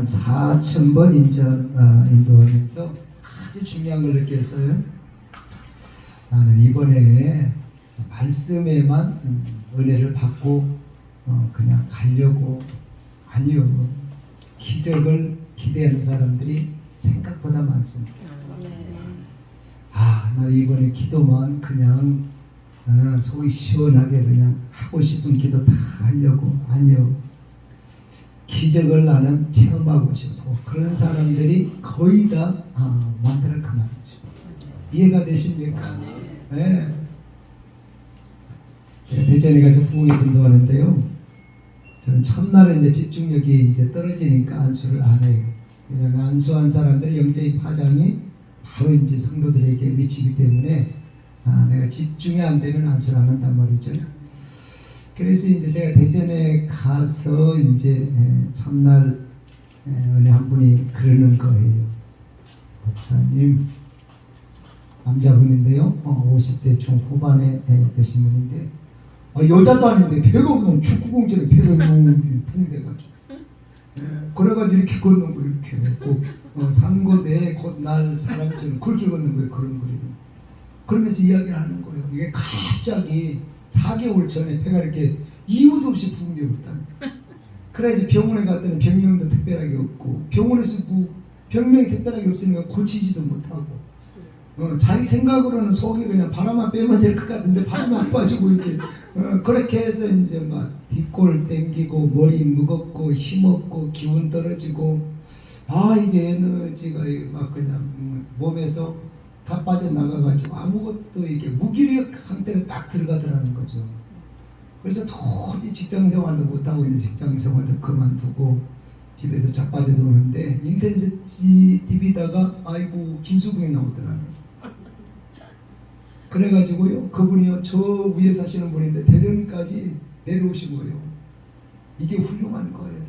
한 4,000번 인도하면서 아주 중요한 걸 느꼈어요. 나는 이번에 말씀에만 은혜를 받고 그냥 가려고. 아니요. 기적을 기대하는 사람들이 생각보다 많습니다. 나는 이번에 기도만 그냥 속이 시원하게 그냥 하고 싶은 기도 다 하려고. 아니요. 기적을 나는 체험하고 싶고 그런 사람들이 거의 다 많더라 그 말이죠. 이해가 되십니까? 네. 제가 대전에 가서 부흥회 인도하는데요. 저는 첫날은 이제 집중력이 이제 떨어지니까 안수를 안 해요. 왜냐하면 안수한 사람들의 영적인 파장이 바로 이제 성도들에게 미치기 때문에 내가 집중이 안 되면 안수를 안 한단 말이죠. 그래서 이제 제가 대전에 가서 이제 첫날 은혜 한 분이 그러는 거예요. 목사님, 남자분인데요. 50대 중후반에 되신 분인데 여자도 아닌데 배가 그냥 축구공처럼 배가 붕대가지고 그래가지고 이렇게 걷는 거 이렇게 상고대 곧 날 사람처럼 그렇게 걷는 거예요. 그런 거리를. 그러면서 이야기를 하는 거예요. 이게 갑자기 4개월 전에 배가 이렇게 이유도 없이 붕대버렸다. 그래 이제 병원에 갔더니 병명도 특별하게 없고 병원에서 병명이 특별하게 없으니까 고치지도 못하고 자기 생각으로는 속에 그냥 바람만 빼면 될 것 같은데 바람이 안 빠지고 이렇게 그렇게 해서 이제 막 뒷골 땡기고 머리 무겁고 힘없고 기운 떨어지고 이게 에너지가 막 그냥 몸에서 다 빠져나가가지고 아무것도 이게 무기력 상태로 딱 들어가더라는 거죠. 그래서 도저히 직장생활도 못하고 이제 직장생활도 그만두고 집에서 자빠져 노는데 인터넷 TV다가 아이고 김수봉이 나오더라고요. 그래가지고요 그분이요 저 위에 사시는 분인데 대전까지 내려오신 거예요. 이게 훌륭한 거예요.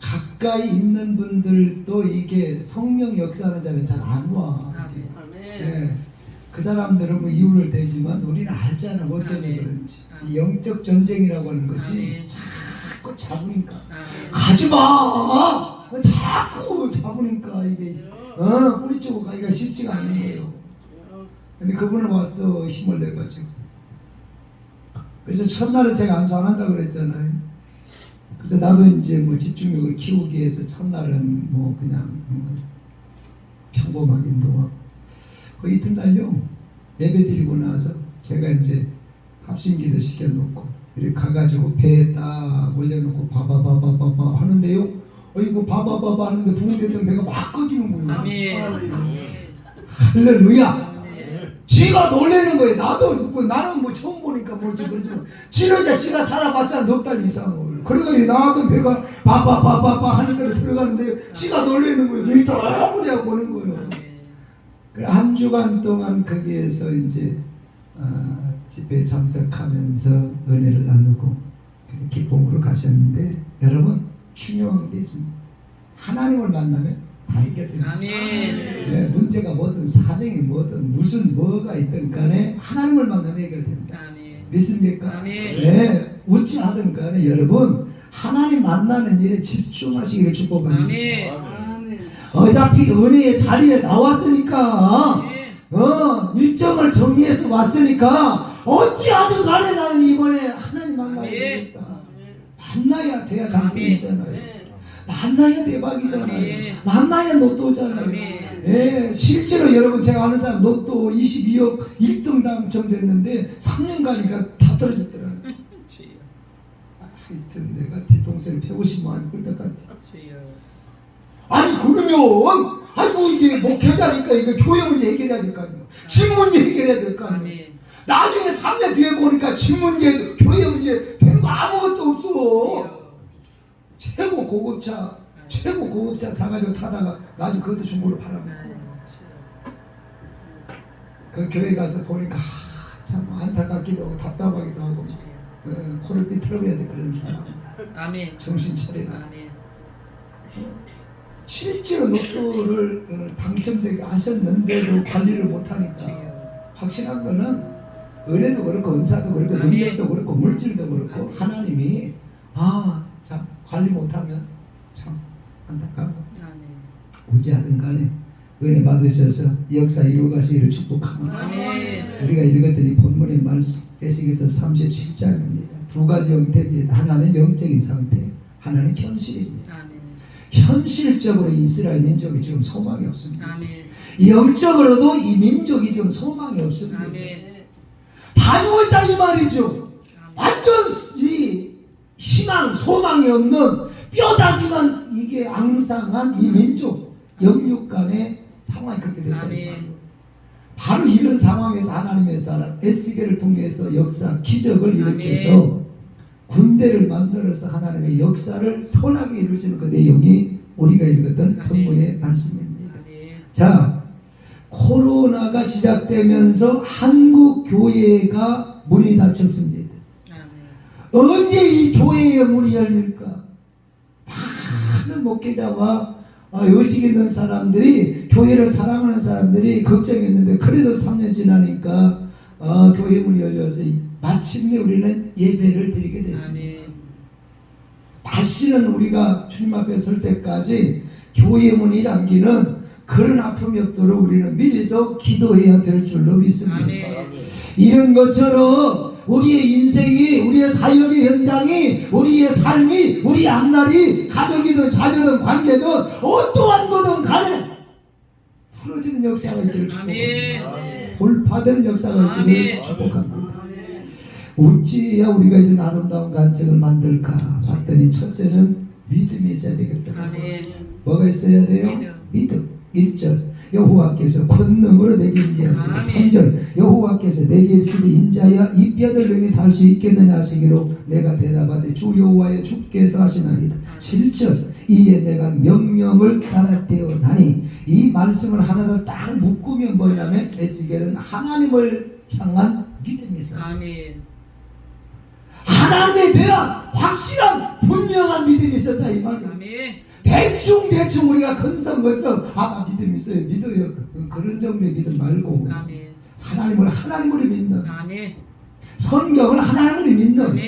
가까이 있는 분들도 이게 성령 역사하는 자는 잘 안 와. 네. 그 사람들은 뭐 이유를 대지만 우리는 알잖아 뭐 때문에 그런지. 이 영적 전쟁이라고 하는 것이 자꾸 잡으니까 가지마 자꾸 잡으니까 이게 뿌리치고 가기가 쉽지가 않은 거예요. 근데 그분은 와서 힘을 내가지고 그래서 첫날은 제가 안수 안 한다고 그랬잖아요. 그래서 나도 이제 뭐 집중력을 키우기 위해서 첫날은 뭐 그냥 평범하게 인도하고 그 이튿날요 예배 드리고 나서 제가 이제 합심기도 시켜놓고 이렇게 가가지고 배에 딱 올려놓고 바바바바바바 하는데요 이거 바바바바 하는데 부흥됐던 배가 막 꺼지는 거예요. 할렐루야. 지가 놀래는 거예요. 나는 뭐 처음 보니까 뭐지 그러지만 지는 이제 지가 살아봤잖아 넉 달 이상을. 그러니까 나왔던 배가 바바바바바 하니까 들어가는데 지가 놀래는 거예요. 눈이 떠그려 보는 거예요. 그래 한 주간 동안 거기에서 이제 집회에 참석하면서 은혜를 나누고 기쁨으로 가셨는데 여러분 중요한 게 있습니다. 하나님을 만나면 다 해결됩니다. 네, 문제가 뭐든 사정이 뭐든 무슨 뭐가 있든 간에 하나님을 만나면 해결된다. 믿습니까? 네, 웃지 하든 간에 여러분 하나님 만나는 일에 집중하시기를 축복합니다. 어차피 은혜의 자리에 나왔으니까 일정을 정리해서 왔으니까 어찌하든 간에 나는 이번에 하나님 만나야 되겠다. 만나야 돼야 장점이잖아요. 만나야 대박이잖아요. 만나야 로또잖아요. 예, 실제로 여러분 제가 아는 사람 로또 22억 1등 당첨됐는데 3년 가니까 다 떨어졌더라고요. 하여튼 내가 뒤통수를 150만 원 꿀떡 같아. 아니 그러면 아이고 이게 목회자니까 이거 교회 문제 해결해야 될 거 아니에요. 집 문제 해결해야 될 거 아니에요. 나중에 3년 뒤에 보니까 집 문제 교회 문제 된 거 아무것도 없어. 최고 고급차 사가지고 타다가 나중에 그것도 중고로 팔아먹고 그 교회 가서 보니까 참 안타깝기도 하고 답답하기도 하고 코를 삐뚤어야 돼 그런 사람. 정신 차리라. 실제로 로또를 당첨되게 하셨는데도 관리를 못하니까 확실한 거는 은혜도 그렇고 은사도 그렇고 능력도 그렇고 물질도 그렇고 하나님이 참 관리 못하면 참 안타까워. 아멘. 어찌하든 간에 은혜 받으셔서 역사 이루어가시기를 축복합니다. 아멘. 우리가 읽었더니 본문의 말씀 에스겔서 37장입니다. 두 가지 형태입니다. 하나는 영적인 상태, 하나는 현실입니다. 아멘. 현실적으로 이스라엘 민족이 지금 소망이 없습니다. 아멘. 영적으로도 이 민족이 지금 소망이 없습니다. 아멘. 다 죽어있다 이 말이죠. 완전 이 희망, 소망이 없는 뼈다귀만 이게 앙상한 이 민족 영육간의 상황이 그렇게 됐다 이 말이에요. 바로 이런 상황에서 하나님의 사람 에스겔을 통해서 역사 기적을 일으켜서 군대를 만들어서 하나님의 역사를 선하게 이루시는 그 내용이 우리가 읽었던 본문의 말씀입니다. 자, 코로나가 시작되면서 한국 교회가 문이 닫혔습니다. 언제 이 교회의 문이 열릴까? 많은 목회자와 의식 있는 사람들이, 교회를 사랑하는 사람들이 걱정했는데 그래도 3년 지나니까 교회 문이 열려서 마침내 우리는 예배를 드리게 됐습니다. 다시는 우리가 주님 앞에 설 때까지 교회 문이 잠기는 그런 아픔이 없도록 우리는 미리서 기도해야 될 줄로 믿습니다. 이런 것처럼 우리의 인생이, 우리의 사역의 현장이, 우리의 삶이, 우리 앞날이 가족이든 자녀든 관계든 어떠한 거든 간에 풀어지는 역사가 있기를 축복합니다. 돌파되는 역사가 있기를 축복합니다. 어찌해야 우리가 이런 아름다운 간증을 만들까 봤더니 첫째는 믿음이 있어야 되겠더라고요. 뭐가 있어야 돼요? 믿음. 1절 여호와께서 권능으로 내게 인자하시고 3절 여호와께서 내게 이르시되 인자야 이 뼈들 능히 살 수 있겠느냐 하시기로 내가 대답하되 주 여호와의 주께서 하시나이다. 7절 이에 내가 명령을 따랐되어나니 이 말씀을 하나로 딱 묶으면 뭐냐면 에스겔은 하나님을 향한 믿음이 있어요. 하나님에 대한 확실한 분명한 믿음이 있었다 이 말이에요. 대충 우리가 건성건성 나 믿음 있어요, 믿어요, 그런 정도의 믿음 말고 하나님을 믿는, 성경을 하나님을 믿는,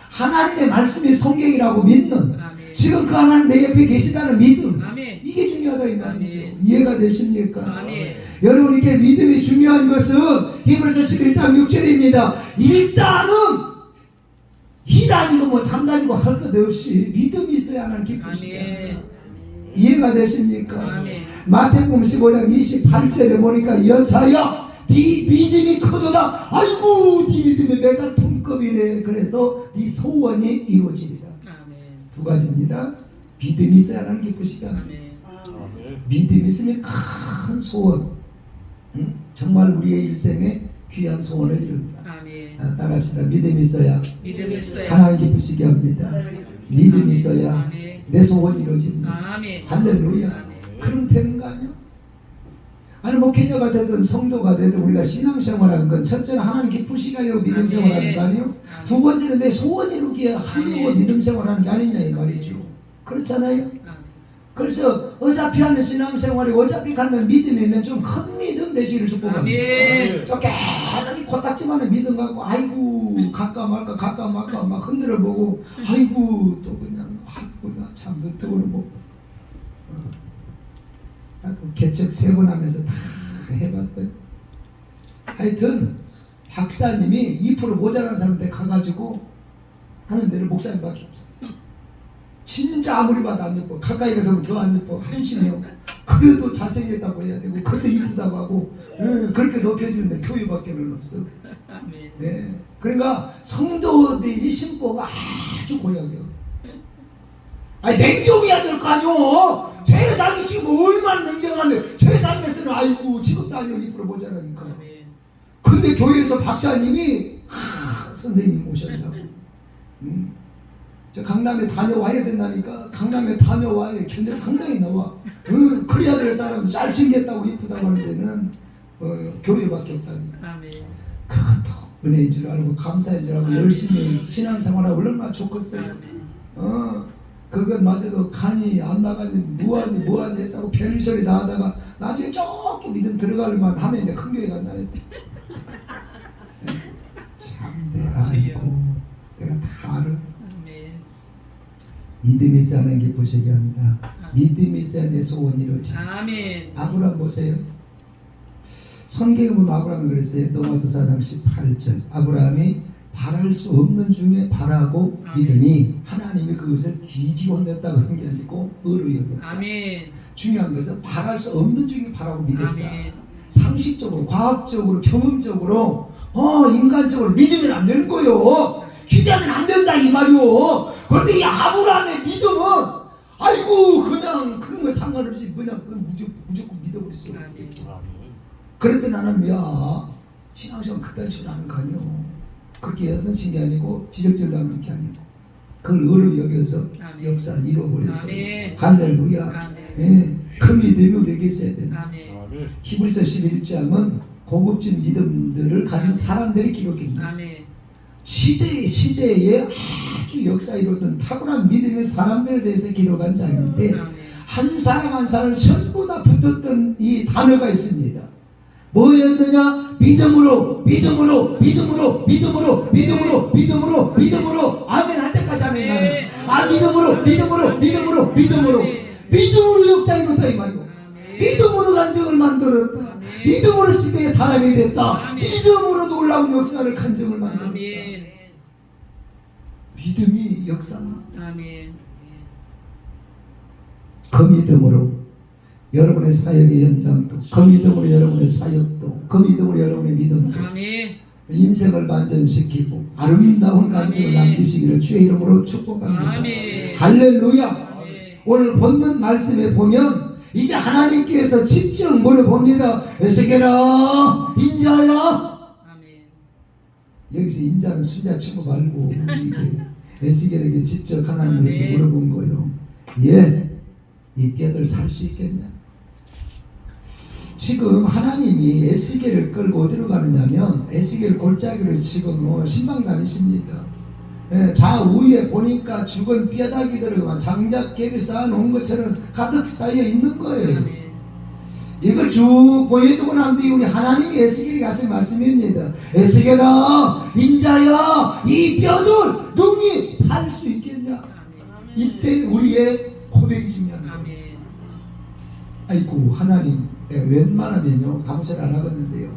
하나님의 말씀이 성경이라고 믿는, 지금 그 하나님 내 옆에 계시다는 믿음, 이게 중요하다 이 말이죠. 이해가 되십니까? 여러분, 이렇게 믿음이 중요한 것은 히브리서 11장 6절입니다. 일단은 2단이고 뭐 3단이고 할 것 없이 믿음이 있어야 하는 기쁘시다. 이해가 되십니까? 마태복음 15장 28절에 보니까 여자야 네 믿음이 크도다. 아이고 네 믿음이 메가톤급이네. 그래서 네 소원이 이루어지리라. 두 가지입니다. 믿음이 있어야 하는 기쁘시다. 믿음이 있으면 큰 소원, 정말 우리의 일생에 귀한 소원을 이룬다. 따라합시다. 믿음이 있어야 하나님 기쁘시게 합니다. 믿음이 있어야 내 소원이 이루어집니다. 할렐루야. 그럼 되는 거 아니야? 아니 목회자가 되든 성도가 되든 우리가 신앙생활하는 건 첫째는 하나님 기쁘시게 하려고 믿음생활하는 거 아니에요? 두 번째는 내 소원 이루기에 하려고 믿음생활하는 게 아니냐 이 말이죠. 그렇잖아요? 그래서 어차피 하는 신앙생활이 어차피 갖는 믿음이면 좀 큰 믿음 되시기를 축복합니다. 쪼개하니 코딱지만한 믿음 갖고 아이고 갈까 말까 막 흔들어 보고 아이고 또 그냥 아이고 참 너떡으로 뭐 개척 3번 하면서 다 해봤어요. 하여튼 박사님이 2% 모자란 사람한테 가가지고 하는 데를 목사님밖에 없어요. 진짜 아무리 봐도 안 예뻐. 가까이 가서 더 안 예뻐. 한심해요. 그래도 잘생겼다고 해야 되고 그래도 이쁘다고 하고 그렇게 높여주는데 교회밖에는 없어. 네. 그러니까 성도들이 심보가 아주 고약해요. 아니 냉정해야 될 거 아니오. 세상이 지금 얼마나 냉정한데 세상에서는 아이고 지금도 아니오 2% 모자라니까. 근데 교회에서 박사님이 선생님 오셨냐고. 저 강남에 다녀와야 된다니까. 강남에 다녀와야 견적 상당히 나와. 그래야 될 사람도 잘생겼다고 이쁘다고 하는 데는 교회밖에 없다니. 그것도 은혜인 줄 알고 감사인 줄 알고 열심히 신앙생활하고 얼마나 좋겠어요. 그것마저도 간이 안 나가니 뭐하니 해서 별소리 다 하다가 나중에 조금 믿음 들어갈만 하면 이제 큰 교회 간다 그랬대. 참 내가 알고 내가 다 알아. 믿음이 있어야 하는 기쁘시게 한다. 믿음이 있어야 내 소원이 이루어지. 아멘. 아브라함 보세요. 성경에 보면 아브라함이 그랬어요. 로마서 4장 18절. 아브라함이 바랄 수 없는 중에 바라고 믿으니 하나님이 그것을 뒤집어 냈다 그런 게 아니고 의로 여겼다. 아멘. 중요한 것은 바랄 수 없는 중에 바라고 믿었다. 아멘. 상식적으로, 과학적으로, 경험적으로, 인간적으로 믿으면 안 되는 거요. 기대하면 안 된다 이 말이요. 그런데 이 아브라함의 믿음은 아이고 그냥 그런 거 상관없이 그냥 무조건 믿어버렸어요. 아멘. 그랬더니 하나님 야 신앙생활 그딴 식으로 하는 거 아니요. 그렇게 야단친 게 아니고 지적질도 하는 게 아니고 그걸 의로 여겨서 아멘. 역사를 이루어버렸어요. 아멘. 할렐루야. 아멘. 예, 그 믿음이 우리에게 있어야 된다. 아멘. 히브리서 11장은 고급진 믿음들을 가진 사람들의 기록입니다. 아멘. 시대에 아주 역사 이루었던 탁월한 믿음의 사람들에 대해서 기록한 장인데 한 사람 한 사람 전부 다 붙었던 이 단어가 있습니다. 뭐였느냐? 믿음으로 아멘 할 때까지 아멘 나는 믿음으로 역사 이뤘다 이 말이고 믿음으로 간증을 만들었다. 믿음으로 시대의 사람이 됐다. 믿음으로 놀라운 역사를 간증을 만들었다. 믿음이 역사입니다. 아멘. 그 믿음으로 여러분의 사역의 연장도, 그 믿음으로 여러분의 사역도, 그 믿음으로 여러분의 믿음도 아멘. 인생을 반전시키고 아름다운 간증을 남기시기를 주의 이름으로 축복합니다. 아멘. 할렐루야. 아멘. 오늘 본문 말씀에 보면 이제 하나님께서 직접 물어봅니다. 에스겔아 인자야. 아멘. 여기서 인자는 수자 치고 말고 이게 에스겔에게 직접 하나님에게 물어본 거예요. 예, 이 뼈들 살 수 있겠냐? 지금 하나님이 에스겔을 끌고 어디로 가느냐면 에스겔 골짜기를 지금 신방 다니십니다. 예, 좌우에 보니까 죽은 뼈다귀들만 장작개비 쌓아놓은 것처럼 가득 쌓여 있는 거예요. 아멘. 이걸 쭉 보여주고 난 뒤에 우리 하나님이 에스겔이 하신 말씀입니다. 에스겔아 인자야 이 뼈들 능히 살 수 있겠냐? 아멘. 이때 우리의 고백이 중요한 거예요. 아멘. 아이고 하나님 내가 웬만하면요 아무 말 안 하겠는데요.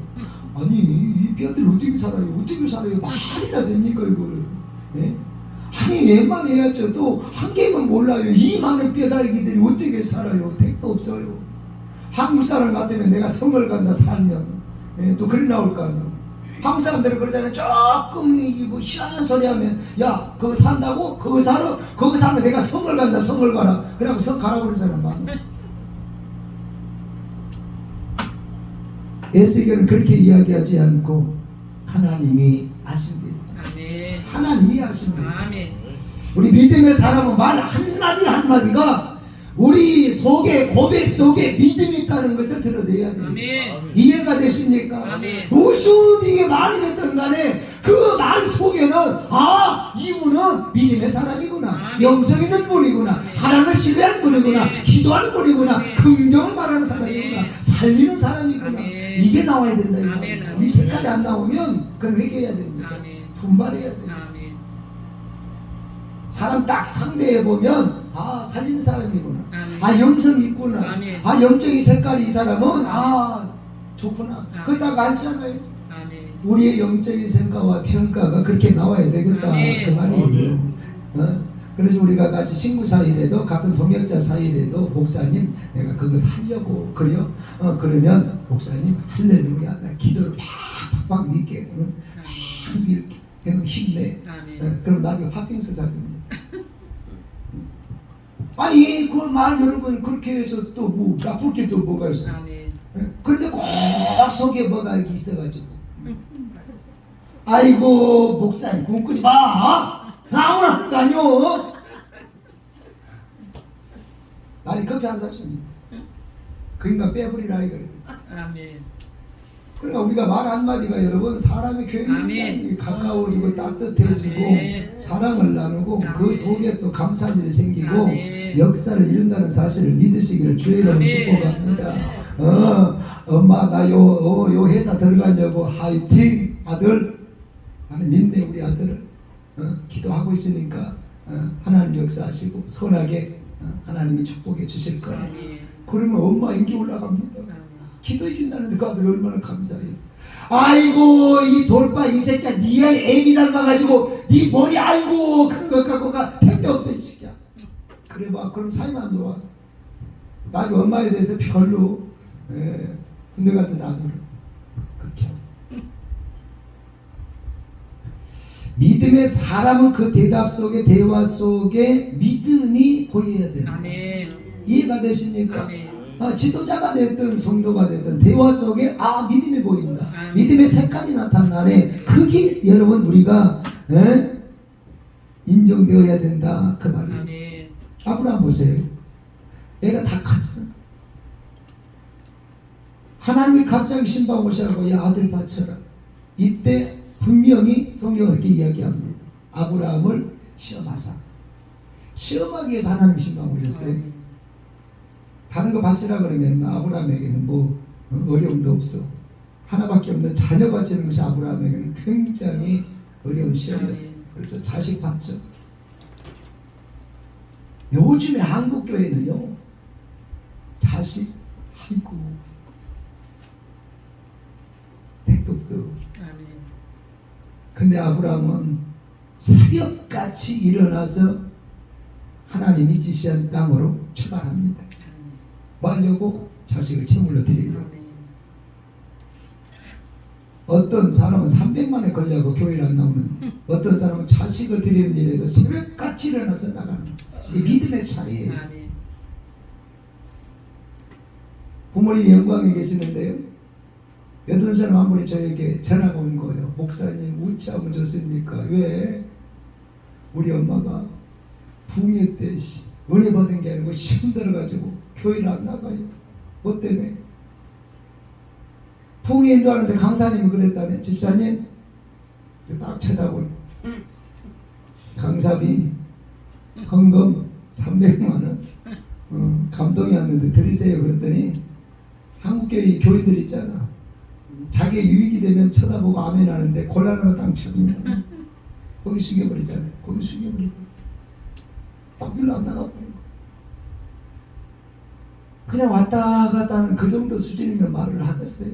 아니 이 뼈들 어떻게 살아요? 어떻게 살아요? 말이나 됩니까 이걸? 예? 아니 웬만해야죠. 또 한 개만 몰라요. 이 많은 뼈다귀들이 어떻게 살아요? 택도 없어요. 한국 사람 같으면 내가 성을 간다 살면 예, 또 그리 나올 거 아니에요. 한국 사람들은 그러잖아요. 조금 뭐 희한한 소리 하면 야 그거 산다고? 그거 살아? 그거 사면 내가 성을 간다 성을 가라. 그래갖고 성 가라고 그러잖아. 에스겔은 그렇게 이야기하지 않고 하나님이 아십니다. 아멘. 하나님이 아십니다. 아멘. 우리 믿음의 사람은 말 한마디 한마디가 우리 속에 고백 속에 믿음이 있다는 것을 드러내야 돼요. 아멘. 이해가 되십니까? 아멘. 무슨 이게 말이 됐든 간에 그 말 속에는 아 이분은 믿음의 사람이구나. 아멘. 영성 있는 분이구나. 하나님을 신뢰하는 분이구나. 아멘. 기도하는 분이구나. 긍정을 말하는 사람이구나. 아멘. 살리는 사람이구나. 아멘. 이게 나와야 된다. 이 아멘. 말이에요. 아멘. 이 색깔이 안 나오면 그건 회개해야 됩니다. 아멘. 분발해야 돼요. 아멘. 사람 딱 상대해 보면 아 살리는 사람이구나. 아멘. 아 영성이 있구나. 아멘. 아 영적인 색깔이 이 사람은 아 좋구나. 아멘. 그거 딱 알잖아요. 아멘. 우리의 영적인 생각과 평가가 그렇게 나와야 되겠다. 아멘. 그 말이에요. 그래서 우리가 같이 친구 사이라도 같은 동역자 사이라도 목사님 내가 그거 살려고 그래요. 그러면 목사님 할렐루야 나 기도를 팍팍 믿게 팍 이렇게 힘내. 아멘. 그럼 나중에 팥빙수 사줍니다. 아니 그 말 여러분 그렇게 해서 또 뭐 나쁠 게 또 뭐가 있어? 아멘. 그런데 꼭 속에 뭐가 있어가지고 아이고 목사님 꿈꾸지 마. 아무나 하는 거 아니오. 나는 커피 안 사주니 그 인간 빼버리라 이거래. 아멘. 그러니까 우리가 말 한마디가 여러분 사람의 교육이 아멘. 가까워지고 따뜻해지고 아멘. 사랑을 나누고 아멘. 그 속에 또 감사절이 생기고 아멘. 역사를 이룬다는 사실을 믿으시기를 주의 이름으로 아멘. 축복합니다. 엄마 나 요 회사 들어가려고 화이팅 아들 나는 믿네 우리 아들을 기도하고 있으니까 하나님 역사하시고 선하게 하나님이 축복해 주실 거예요. 아멘. 그러면 엄마 인기 올라갑니다. 아멘. 기도해 준다는데 그 아들 얼마나 감사해요. 아이고 이 돌파 이 새끼야 네 애비 닮아가지고 네 머리 아이고 그런 것 갖고가 택도 없어 이 새끼야. 그래 봐 그럼 사이 안 좋아. 나중에 엄마에 대해서 별로 군대 같은 나도를 그렇게 하고. 믿음의 사람은 그 대답 속에 대화 속에 믿음이 보여야 된다. 아멘. 이해가 되십니까? 아멘. 지도자가 됐든 성도가 됐든 대화 속에 믿음이 보인다. 아멘. 믿음의 색깔이 나타나네. 그게 여러분 우리가 인정되어야 된다 그 말이에요. 아멘. 아브라함 보세요. 애가 다 컸잖아. 하나님이 갑자기 신방 오시라고 야 아들 바쳐라. 이때 분명히 성경은 이렇게 이야기합니다. 아브라함을 시험하사. 시험하기 위해서 하나님 신방 오셨어요. 아멘. 다른 거 바치라 그러면 아브라함에게는 뭐 어려움도 없어. 하나밖에 없는 자녀 바치는 것이 아브라함에게는 굉장히 어려운 시험이었어. 그래서 자식 바쳐. 요즘에 한국 교회는요 자식 아이고 택도 없어. 아멘. 근데 아브라함은 새벽같이 일어나서 하나님이 지시한 땅으로 출발합니다. 뭐 하려고? 자식을 제물로 드리려고. 아멘. 어떤 사람은 300만에 걸려고 교회를 안 나오는데 어떤 사람은 자식을 드리는 일에도 새벽같이 일어나서 나가는 이 믿음의 차이예요. 아멘. 부모님이 영광에 계시는데요. 어떤 사람 한 분이 저에게 전화가 온 거예요. 목사님 우찌하면 좋습니까? 왜? 우리 엄마가 붕괴 때 은혜 받은 게 아니고 시험 들어가지고 교회를 안 나가요. 뭐 때문에? 붕괴 인도하는데 강사님이 그랬다네. 집사님 딱 쳐다보니 강사비 헌금 300만 원 감동이 왔는데 드리세요. 그랬더니 한국교회 교인들 있잖아. 자기 유익이 되면 쳐다보고 아멘 하는데 곤란하면 땅 쳐주면 거기 숙여버리잖아요. 거기 숙여버리고 거기로 안 나가버리고 그냥 왔다 갔다 하는 그 정도 수준이면 말을 하겠어요.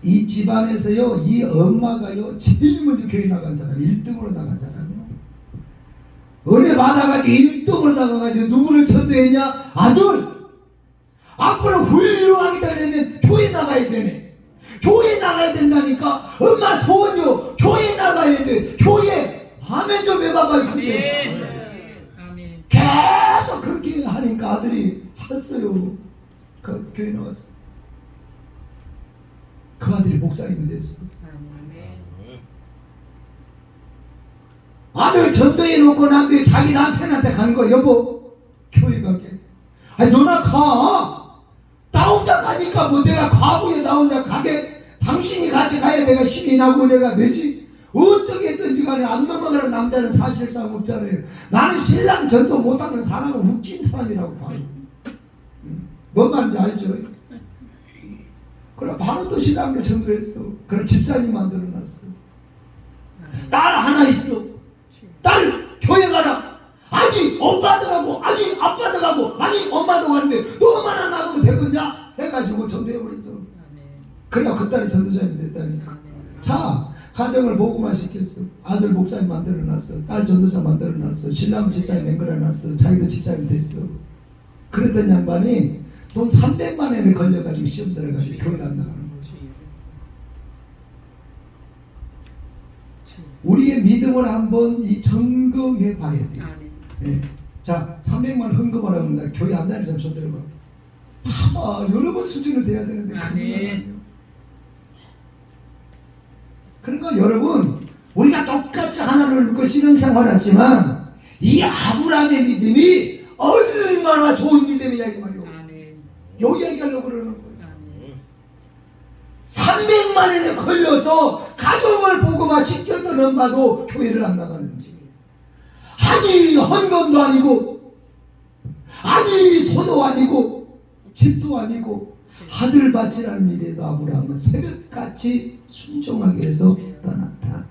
이 집안에서요 이 엄마가요 제일 먼저 교회 나간 사람 1등으로 나간 사람이요. 은혜 받아가지고 1등으로 나가가지고 누구를 천도했냐? 아들! 앞으로 훌륭하게 되려면 교회 나가야 되네. 교회 나가야 된다니까. 엄마 소원요 교회 나가야 돼. 교회 아멘 좀 해봐봐. 아멘. 아멘. 계속 그렇게 하니까 아들이 했어요. 그 교회 나왔어. 그 아들이 목사님이 됐어. 아멘. 아들 전도해 놓고 난 뒤에 자기 남편한테 가는 거 여보 교회 가게. 아니 너나 가. 나 혼자 가니까 뭐 내가 과부에 나 혼자 가게. 당신이 같이 가야 내가 힘이 나고 은혜가 되지. 어떻게 했든지 간에 안 넘어가는 남자는 사실상 없잖아요. 나는 신랑 전도 못하는 사람은 웃긴 사람이라고 봐요. 뭔 말인지 알죠? 그래 바로 또 신랑도 전도했어. 그래 집사님 만들어놨어. 딸 하나 있어. 딸 교회 가라. 아니 엄마도 가고 아니 아빠도 가고 아니 엄마도 가는데 너만 나가면 되겠냐 해가지고 전도해버렸어. 그래야 그 딸이 전도자님이 됐다니까. 자 가정을 보고만 시켰어. 아들 목사님 만들어놨어. 딸 전도자 만들어놨어. 신랑 집사님 맹글어놨어. 자기도 집사님 됐어. 그랬던 양반이 돈 300만 원에 걸려가지고 시험 들어가지고 교회를 안 나가는 거지. 우리의 믿음을 한번 이 점검해 봐야 돼요. 예. 자 300만 원 헌금하라고 합니다. 교회 안 다니는 사람 손 들어봐. 봐봐 여러 번 수준은 돼야 되는데 그런 건 아니에요. 그러니까 여러분 우리가 똑같이 하나님을 믿고 신앙생활을 하지만 이 아브라함의 믿음이 얼마나 좋은 믿음이냐 이 말이요. 요 이야기하려고 그러는 거예요. 300만 원에 걸려서 가족을 보고만 시켰던 엄마도 교회를 안 나가는지 아니 헌금도 아니고 아니 소도 아니고 집도 아니고 아들 바치라는 일에도 아브라함은 새벽같이 순종하게 해서 떠났다.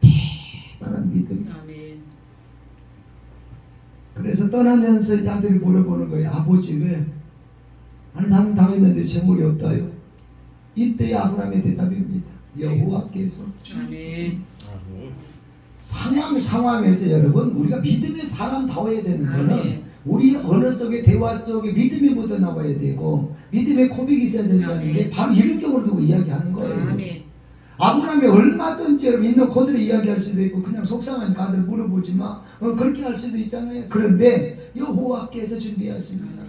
대단한 믿음. 떠나면서 이제 아들이 물어보는 거예요. 아버지 왜? 아니 나는 당했는데 재물이 없다요. 이때 아브라함의 대답입니다. 여호와께서 아멘. 상황에서 여러분 우리가 믿음의 사람다워야 되는 거는 아멘. 우리 언어 속에 대화 속에 믿음이 묻어나와야 되고 믿음의 고백이 있어야 된다는 아멘. 게 바로 이런 경우를 두고 이야기하는 거예요. 아멘. 아브라함이 얼마든지 여러분 있는 그대로 이야기할 수도 있고 그냥 속상하니까 아들 물어보지 마 그렇게 할 수도 있잖아요. 그런데 여호와께서 준비하십니다.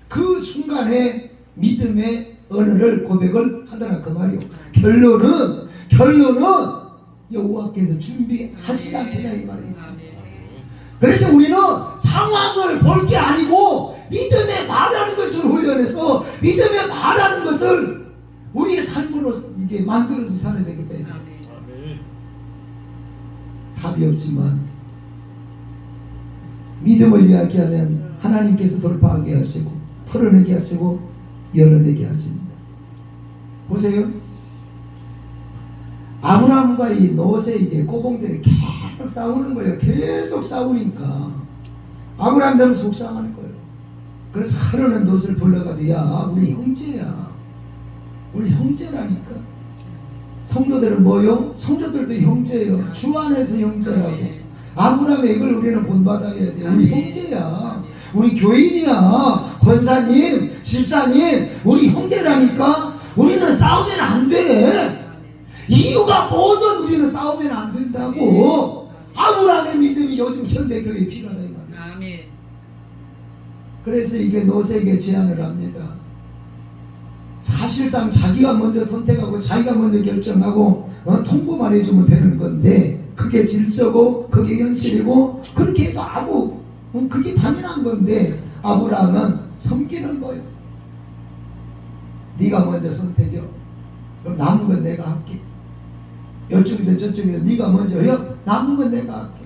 그 순간에 믿음의 언어를 고백을 하더라 그 말이요. 결론은 여호와께서 준비하시지 않겠다 이 말이죠. 그래서 우리는 상황을 볼 게 아니고 믿음에 말하는 것을 훈련해서 믿음에 말하는 것을 우리의 삶으로 이제 만들어서 살아야 되겠다. 답이 없지만 믿음을 이야기하면 하나님께서 돌파하게 하시고 털어내게 하시고 열어내게 하십니다. 보세요. 아브라함과 이 롯의 이제 꼬봉들이 계속 싸우는 거예요. 계속 싸우니까 아브라함들은 속상하는 거예요. 그래서 하루는 롯을 불러가지고 야 우리 형제야. 우리 형제라니까. 성도들은 뭐요? 성도들도 형제예요. 주 안에서 형제라고. 아브라함의 이걸 우리는 본받아야 돼. 우리 형제야. 우리 교인이야. 권사님, 집사님, 우리 형제라니까. 우리는 싸우면 안 돼. 이유가 뭐든 우리는 싸우면 안 된다고. 아브라함의 믿음이 요즘 현대 교회에 필요하다 이 말이야. 아멘. 그래서 이게 롯에게 제안을 합니다. 사실상 자기가 먼저 선택하고 자기가 먼저 결정하고 통보만 해주면 되는 건데 그게 질서고 그게 현실이고 그렇게 해도 아무 그게 당연한 건데 아브라함은 섬기는 거예요. 네가 먼저 선택해. 그럼 남은 건 내가 할게. 이쪽이든 저쪽이든 네가 먼저 해. 남은 건 내가 할게.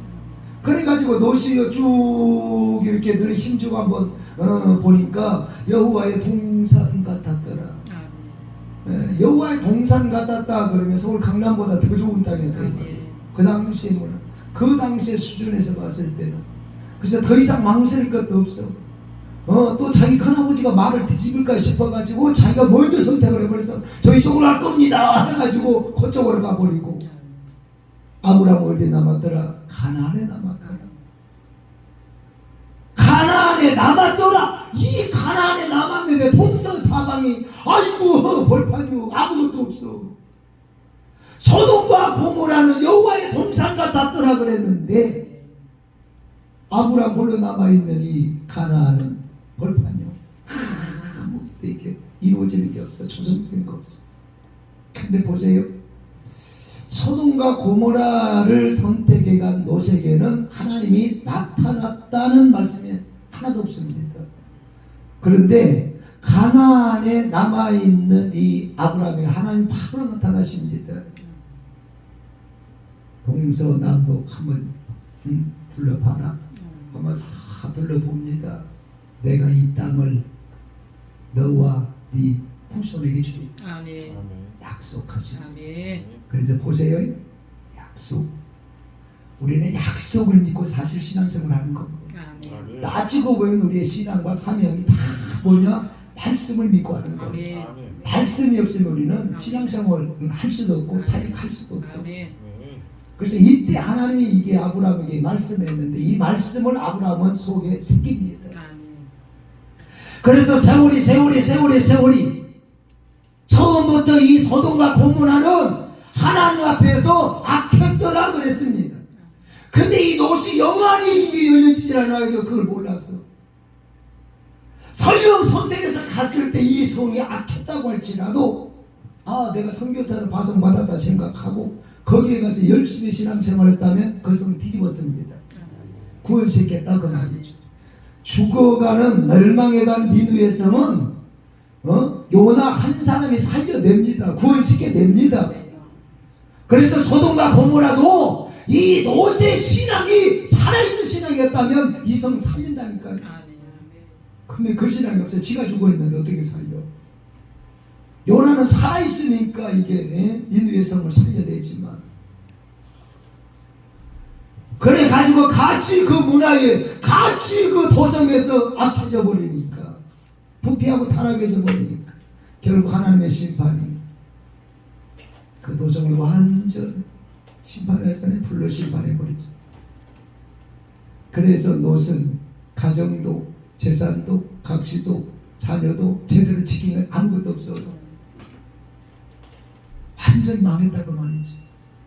그래가지고 롯이 쭉 이렇게 늘 힘주고 한번 보니까 여호와의 동산 같았더라. 여호와의 동산 같았다 그러면 서울 강남보다 더 좋은 땅이었다. 그 당시에는 그 당시의 수준에서 봤을 때는 그래서 더 이상 망설일 것도 없어. 또 자기 큰아버지가 말을 뒤집을까 싶어가지고 자기가 먼저 선택을 해버려서 저희 쪽으로 할 겁니다 해가지고 그쪽으로 가버리고 아브라함 어디에 남았더라? 가나안에 남았더라. 가나안에 남았더라. 이 가나안에 남았는데 동서 사방이 아이고 벌판이고 아무것도 없어. 소돔과 고모라는 여호와의 동산 같았더라 그랬는데 아브라함 홀로 남아있는 이 가나안은 벌판이요. 아무것도 이게 이루어지는 게 없어. 조성된 거 없어. 근데 보세요. 소돔과 고모라를 선택해간 롯에게는 하나님이 나타났다는 말씀이 하나도 없습니다. 그런데 가나안에 남아있는 이 아브라함에 하나님 바로 나타나십니다. 동서남북 한번 둘러봐라. 한번 싹 둘러봅니다. 내가 이 땅을 너와 네 후손에게 주겠다. 아멘. 약속하시죠. 아멘. 그래서 보세요. 약속. 우리는 약속을 믿고 사실 신앙생활을 하는 겁니다. 아멘. 따지고 보면 우리의 신앙과 사명이 다 뭐냐? 말씀을 믿고 하는 거예요. 아멘. 말씀이 없으면 우리는 신앙생활을 할 수도 없고 사역할 수도 없어요. 아멘. 그래서 이때 하나님이 이게 아브라함에게 말씀했는데 이 말씀을 아브라함은 속에 새깁니다. 아멘. 그래서 세월이 처음부터 이 소돔과 고모라는 하나님 앞에서 악했더라 그랬습니다. 근데 이 롯이 영원히 이게 열려지질 않아요. 그걸 몰랐어. 설령 선택해서 갔을 때 이 성이 악했다고 할지라도 내가 선교사를 파송받았다 생각하고 거기에 가서 열심히 신앙생활했다면 그 성을 뒤집었습니다. 구원시켰다 그 말이죠. 죽어가는 멸망해간 니느웨 성은 요나 한 사람이 살려냅니다. 구원시켜냅니다. 그래서 소돔과 고모라도 이 롯의 신앙이 살아있는 신앙이었다면 이 성 살린다니까요. 근데 그 신앙이 없어요. 지가 죽어있는데 어떻게 살려. 요나는 살아있으니까 이게 니느웨 성을 살려내지만 그래 가지고 같이 그 문화에 같이 그 도성에서 악해져 버리니까 부패하고 타락해져 버리니까 결국 하나님의 심판이 그 도성을 완전 심판하기 전에 불러 심판해 버리죠. 그래서 노선 가정도 재산도 각시도 자녀도 제대로 지킨 건 아무것도 없어서 완전 망했다고 말이죠.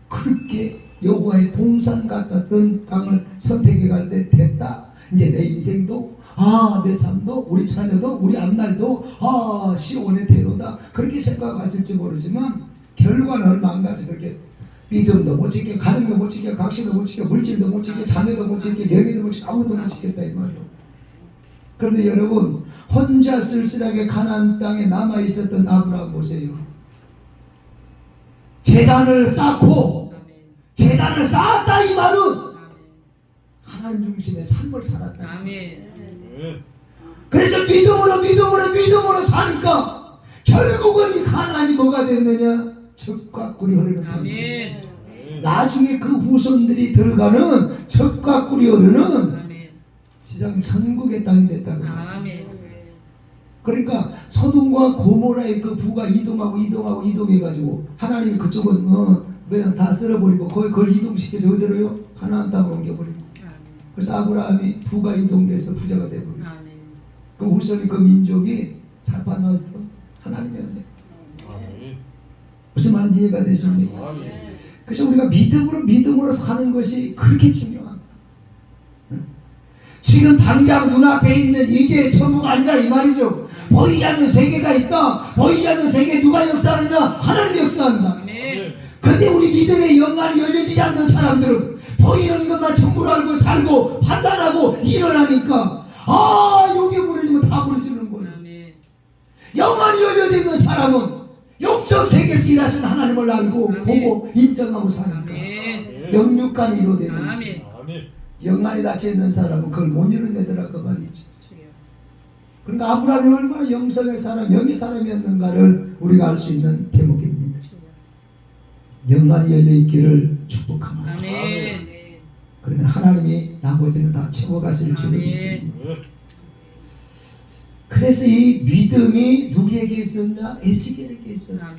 그렇게 여호와의 동산 같았던 땅을 선택해 갈 때 됐다. 이제 내 인생도 내 삶도 우리 자녀도 우리 앞날도 시온의 대로다. 그렇게 생각했을지 모르지만 결과는 얼마 안 가서 그렇게 믿음도 못 지켜, 가정도 못 지켜, 각시도 못 지켜, 물질도 못 지켜, 자녀도 못 지켜, 명예도 못 지켜, 아무것도 못 지켰다 이 말이에요. 그런데 여러분 혼자 쓸쓸하게 가나안 땅에 남아 있었던 아브라함 보세요. 재단을 쌓고 재단을 쌓았다 이 말은 하나님 중심의 삶을 살았다. 그래서 믿음으로 사니까 결국은 이 가나안이 뭐가 됐느냐? 젖과 꿀이 흐르는 땅이었어요. 나중에 그 후손들이 들어가는 젖과 꿀이 흐르는 지상 천국의 땅이 됐다고. 그러니까 소돔과 고모라의 그 부가 이동해가지고 하나님이 그쪽은 그냥 다 쓸어버리고 그걸 이동시켜서 어디로요? 가나안 땅으로 옮겨버리고. 그래서 아브라함이 부가 이동돼서 부자가 되버리고. 그 후손이 그 민족이 살아났어. 하나님의 은혜. 무슨 말인지 이해가 되십니까? 그래서 우리가 믿음으로 사는 것이 그렇게 중요하다. 지금 당장 눈앞에 있는 이게 전부가 아니라 이 말이죠. 보이지 않는 세계가 있다. 보이지 않는 세계에 누가 역사하느냐? 하나님이 역사한다. 근데 우리 믿음의 영안이 열려지지 않는 사람들은 보이는 것만 전부로 알고 살고 판단하고 일어나니까 여기 무너지면 다 무너지는 거예요. 영안이 열려져 있는 사람은 영적 세계에서 일하시는 하나님을 알고 보고 인정하고 사니까 영육간이 이루어지는 영안이 닫혀 있는 사람은 그걸 못 이뤄내더라 그 말이죠. 그러니까 아브라함이 얼마나 영성의 사람, 영의 사람이었는가를 우리가 알 수 있는 대목입니다. 영안이 열려 있기를 축복합니다. 그러면 하나님이 나머지는 다 채워가실 줄을 믿습니다. 그래서 이 믿음이 누구에게 있었냐? 에스겔에게 있었냐.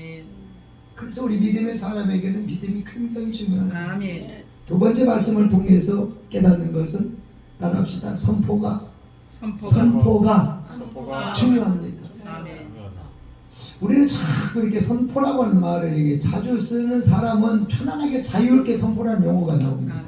그래서 우리 믿음의 사람에게는 믿음이 굉장히 중요하다. 두 번째 말씀을 통해서 깨닫는 것은 따라합시다. 선포가 중요합니다. 우리는 자꾸 이렇게 선포라고 하는 말을 이게 자주 쓰는 사람은 편안하게 자유롭게 선포라는 용어가 나옵니다.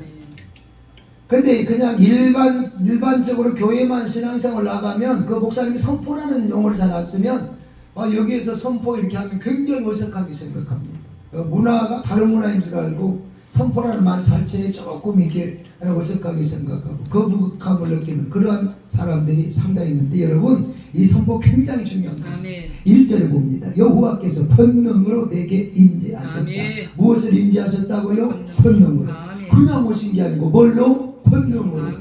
근데 그냥 일반적으로 교회만 신앙생활 나가면 그 목사님이 선포라는 용어를 잘 안 쓰면 여기에서 선포 이렇게 하면 굉장히 어색하게 생각합니다. 문화가 다른 문화인 줄 알고 선포라는 말 자체에 조금 이렇게 어색하게 생각하고 거부감을 느끼는 그러한 사람들이 상당히 있는데 여러분 이 선포 굉장히 중요합니다. 1절에 봅니다. 여호와께서 권능으로 내게 임재하셨다. 무엇을 임재하셨다고요? 권능으로. 그냥 오신 게 아니고 뭘로? 권능으로.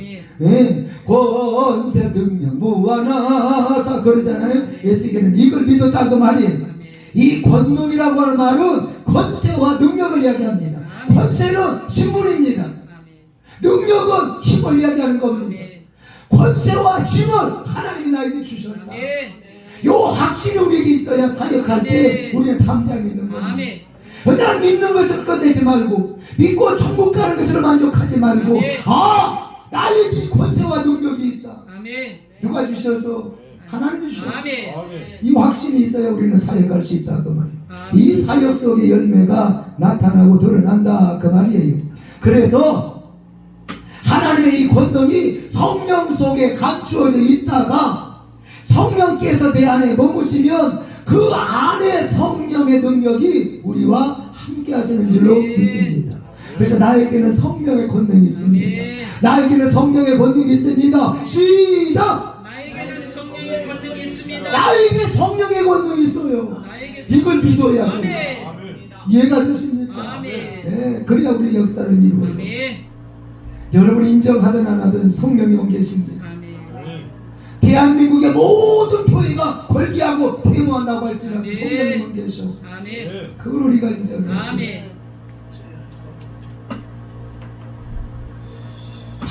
권세 능력 무한하사 그러잖아요. 예수께는 이걸 믿었다 그 말이에요. 이 권능이라고 하는 말은 권세와 능력을 이야기합니다. 권세는 신분입니다. 능력은 힘을 이야기하는 겁니다. 권세와 힘을 하나님이 나에게 주셨다. 요 확신이 우리에게 있어야 사역할 때 우리는 담대하게 믿는 겁니다. 그냥 믿는 것을 끝내지 말고 믿고 천국 가는 것으로 만족하지 말고 나에게 권세와 능력이 있다. 누가 주셔서? 하나님이 주셨어. 이 확신이 있어야 우리는 사역할 수 있다 그 말이에요. 이 사역 속의 열매가 나타나고 드러난다 그 말이에요. 그래서 하나님의 이 권능이 성령 속에 감추어져 있다가 성령께서 내 안에 머무시면 그 안에 성령의 능력이 우리와 함께 하시는 줄로 믿습니다. 그래서 나에게는 성령의 권능이 있습니다. 나에게는 성령의 권능이 있습니다. 시작! 나에게 성령의 권능이 있어요. 이걸 믿어야 돼요. 이해가 되십니까? 네, 그래야 우리 역사를 이루어요. 여러분이 인정하든 안 하든 성령이 온 계십니다. 대한민국의 모든 교회가 걸기하고 데모한다고 할지라도 성령이 온 계셔. 그걸 우리가 인정해요.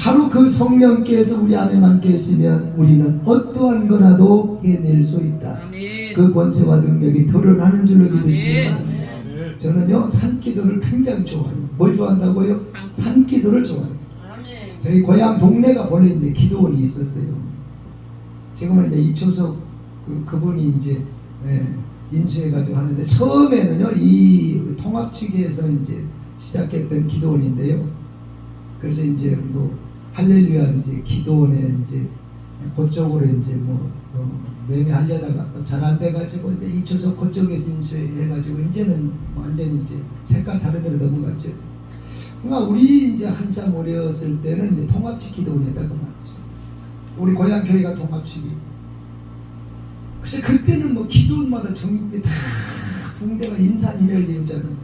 바로 그 성령께서 우리 안에만 계시면 우리는 어떠한 거라도 해낼 수 있다. 아멘. 그 권세와 능력이 드러나는 줄로 믿으십니다. 아멘. 저는요 산기도를 굉장히 좋아해요. 뭘 좋아한다고요? 산기도를 좋아해요. 아멘. 저희 고향 동네가 본래 이제 기도원이 있었어요. 지금은 이제 이초석 그분이 이제 인수해가지고 하는데 처음에는요 이 통합 측에서 이제 시작했던 기도원인데요. 그래서 이제 뭐 할렐루야 이제 기도원에 이제 그쪽으로 이제 뭐 매매하려다가 또 잘 안 돼가지고 이제 이초석 그쪽에서 인수해가지고 이제는 완전히 이제 색깔 다른 데로 넘어갔죠. 그러니까 우리 이제 한참 어렸을 때는 이제 통합측 기도원이었다고 말이죠. 우리 고향 교회가 통합측이. 그래서 그때는 뭐 기도원마다 전국에 다 붕대가 인산이를 이루잖아요.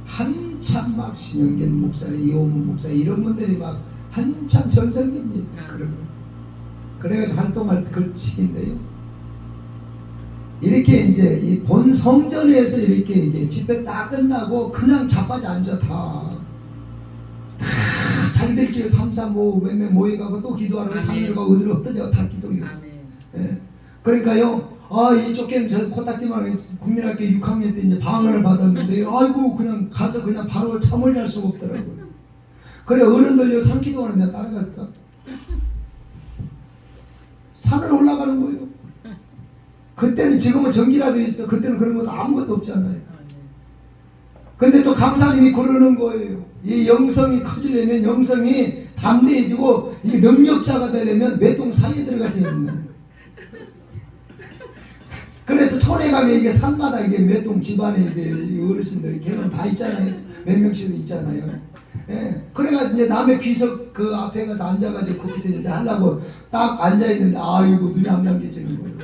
한참 막 신영견 목사, 이호문 목사 이런 분들이 막 한참 전성기입니다. 그래가지고 활동할 그 시기인데요. 이렇게 이제 이 본 성전에서 이렇게 이제 집회 딱 끝나고 그냥 자빠져 앉아 다 자기들끼리 3, 4, 5 몇몇 모여가고 또 기도하라고 산으로 가고 어디로 엎드려 다 기도해요. 예. 그러니까요. 이쪽에는 저 코딱지만 국민학교 6학년 때 이제 방언을 받았는데요. 아이고 그냥 가서 그냥 바로 참을리 할 수가 없더라고요. 그래 어른들요 산기도하는 데 따라갔다. 산을 올라가는 거예요. 그때는 지금은 전기라도 있어. 그때는 그런 것도 아무것도 없잖아요. 근데 또 강사님이 그러는 거예요. 이 영성이 커지려면 영성이 담대해지고 이게 능력자가 되려면 몇 동 사이에 들어가서 해야 된다. 그래서 촌에 가면 이게 산마다 이게 몇 동 집안에 이제 어르신들이 걔는 다 있잖아요. 몇 명씩 있잖아요. 예. 그래가지고 이제 남의 비석 그 앞에 가서 앉아가지고 거기서 이제 하려고 딱 앉아있는데 아이고 눈이 안 감겨지는 거예요.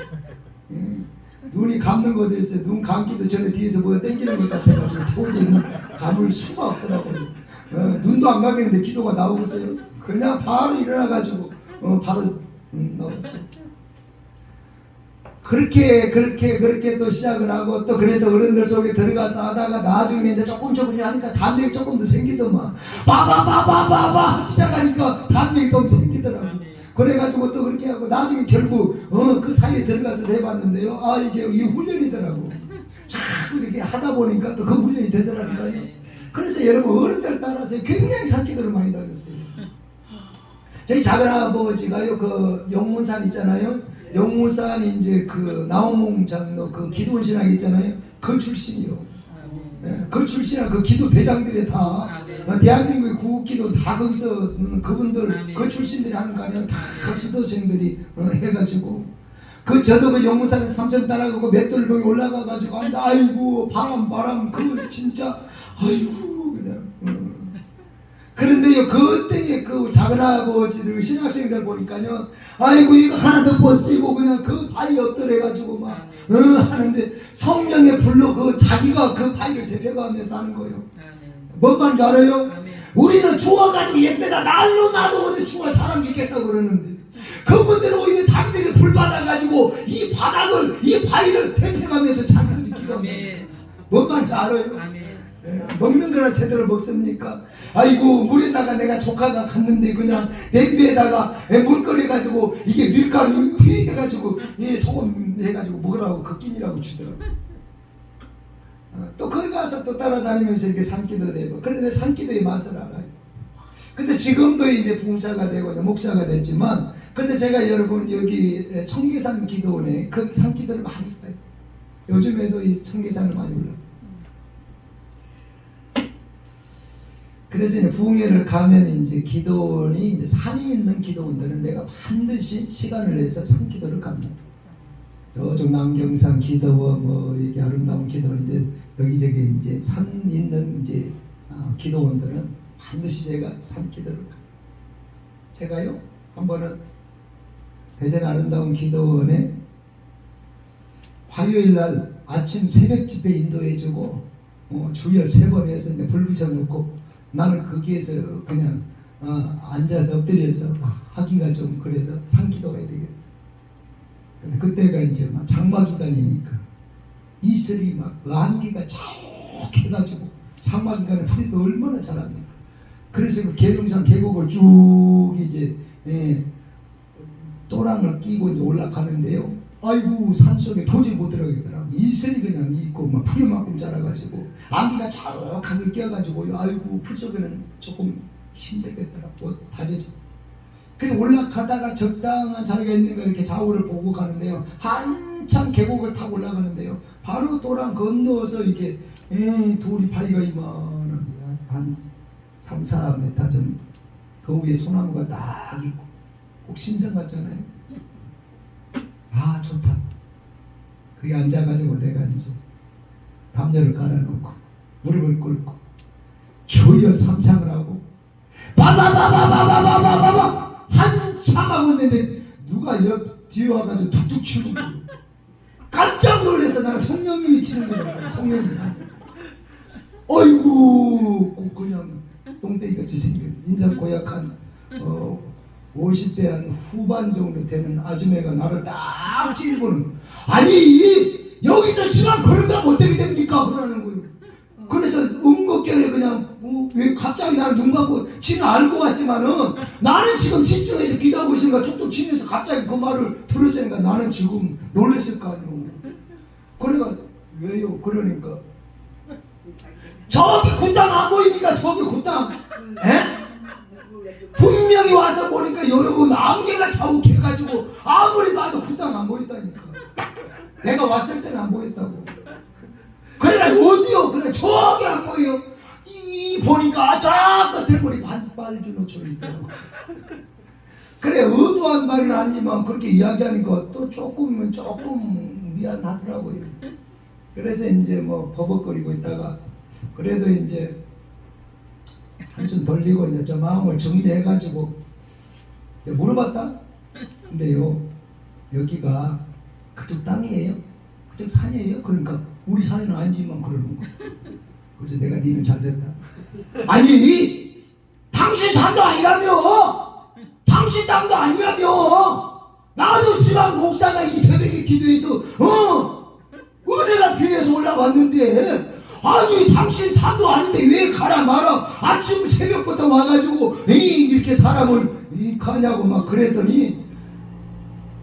눈이 감는 것도 있어요. 눈 감기도 전에 뒤에서 뭐가 땡기는 것 같아가지고 도저히 감을 수가 없더라고요. 눈도 안 감기는데 기도가 나오겠어요. 그냥 바로 일어나가지고 바로 나왔어요. 그렇게 또 시작을 하고 또 그래서 어른들 속에 들어가서 하다가 나중에 이제 조금 하니까 담력이 조금 더 생기더만 바바바바바바 하기 시작하니까 담력이 좀 생기더라고요. 그래가지고 또 그렇게 하고 나중에 결국 그 사이에 들어가서 해봤는데요. 이게 훈련이더라고. 자꾸 이렇게 하다 보니까 또 그 훈련이 되더라니까요. 그래서 여러분 어른들 따라서 굉장히 산기도를 많이 다녔어요. 저희 작은아버지가요 그 영문산 있잖아요. 영문산이 이제 그 나홍 장로 그 기도원 신학 있잖아요. 그 출신이요. 그 출신은 그 기도 대장들이 다 대한민국의 구국기도 다 거기서 그분들 그 출신들이 하는 거 아니에요. 다 수도생들이 해가지고 저도 그 영문산에서 삼천 따라가고 맷돌봉에 올라가가지고 아이고 바람 그 진짜 아이고 그냥 그런데요 그때의 그 작은아버지들 신학생들 보니까요 아이고 이거 하나 더 못 쓰고 그냥 그 바위 엎드려가지고 막 하는데 성령의 불로 그 자기가 그 바위를 대표가면서 하는 거예요. 뭔 말인지 알아요? 우리는 죽어가지고 예배다 날로 놔두고도 죽어 사람 죽겠다고 그러는데 그분들은 오히려 자기들이 불 받아가지고 이 바닥을 이 바위를 대표가면서 자기들이 기도합니다. 뭔 말인지 알아요? 먹는 거나 제대로 먹습니까? 아이고 물에다가 내가 조카가 갔는데 그냥 냄비에다가 물 끓여가지고 이게 밀가루 휘 해가지고 소금 해가지고 먹으라고 그 끼니라고 주더라고. 또 거기 가서 또 따라다니면서 이렇게 산기도 되고 그런데 산기도의 맛을 알아요. 그래서 지금도 이제 봉사가 되고 목사가 됐지만 그래서 제가 여러분 여기 청계산 기도원에 그 산기도를 많이 봐요. 요즘에도 이 청계산을 많이 올라요. 그래서 이제 부흥회를 가면 이제 기도원이 이제 산이 있는 기도원들은 내가 반드시 시간을 내서 산기도를 갑니다. 저쪽 남경산 기도원 뭐 이게 아름다운 기도원인데 여기저기 이제 산 있는 이제 기도원들은 반드시 제가 산기도를 갑니다. 제가요 한 번은 대전 아름다운 기도원에 화요일 날 아침 새벽 집회 인도해주고 주여 3번 해서 이제 불 붙여놓고 나는 거기에서 그냥 앉아서 엎드려서 하기가 좀 그래서 산기도가 해야 되겠다. 근데 그때가 이제 막 장마 기간이니까 이슬이 막 안개가 쫙 해가지고 장마 기간에 불이 또 얼마나 잘합니까? 그래서 그 계룡산 계곡을 쭉 이제 또랑을 끼고 이제 올라가는데요. 아이고 산속에 도저히 못 들어가겠더라고. 이슬이 그냥 있고 막 풀만큼 자라가지고 안개가 자욱하게 껴가지고 아이고 풀 속에는 조금 힘들겠더라고. 다져져. 그리고 올라가다가 적당한 자리가 있는 거 이렇게 좌우를 보고 가는데요. 한참 계곡을 타고 올라가는데요. 바로 또랑 건너서 이렇게 돌이 바위가 이만한 한 3, 4m 정도. 그 위에 소나무가 딱 있고 꼭 신선 같잖아요. 아 좋다. 거기 앉아가지고 내가 이제 담요를 깔아놓고 무릎을 꿇고 조여 삼창을 하고 바바바바바바바바바 한참 하고 있는데 누가 옆 뒤에 와가지고 툭툭 치고 깜짝 놀라서 나는 성령님이 치는 거예요. 성령님. 어이구 꼭 그냥 똥땡이같이 생긴 인상 고약한 50대 한 후반 정도 되는 아줌매가 나를 딱 찌르고는 아니 여기서 시간 걸음가면 어떻게 됩니까? 그러는 거예요. 그래서 응급결에 그냥 왜 갑자기 나를 눈 감고 지는 알고 왔지만은 나는 지금 집중해서 기도하고 있으니까 툭툭 치면서 갑자기 그 말을 들었으니까 나는 지금 놀랬을 거 아니에요. 그래가 왜요? 그러니까 저기 굿당 안 보입니까? 저기 굿당 분명히 와서 보니까 여러분 안개가 자욱해가지고 아무리 봐도 굿당 안 보였다니까. 내가 왔을 때는 안 보였다고. 그래 어디요? 그래 저기 안 보여. 이 보니까 저 끝을 보니 반빨주노 있더라고. 그래 의도한 말은 아니지만 그렇게 이야기하니까 또 조금 미안하더라고요. 그래서 이제 뭐 버벅거리고 있다가 그래도 이제 한숨 돌리고 이제 좀 마음을 정리해가지고 이제 물어봤다. 근데요 여기가 그쪽 땅이에요? 그쪽 산이에요? 그러니까 우리 산에는 아니지만 그러는 거야. 그래서 내가 니는 잘 됐다. 아니 당신 산도 아니라며 당신 땅도 아니라며 나도 시방 목사가 이 새벽에 기도해서 은혜가 필요해서 올라왔는데 아니 당신 산도 아닌데 왜 가라 마라 아침 새벽부터 와가지고 이렇게 사람을 가냐고 막 그랬더니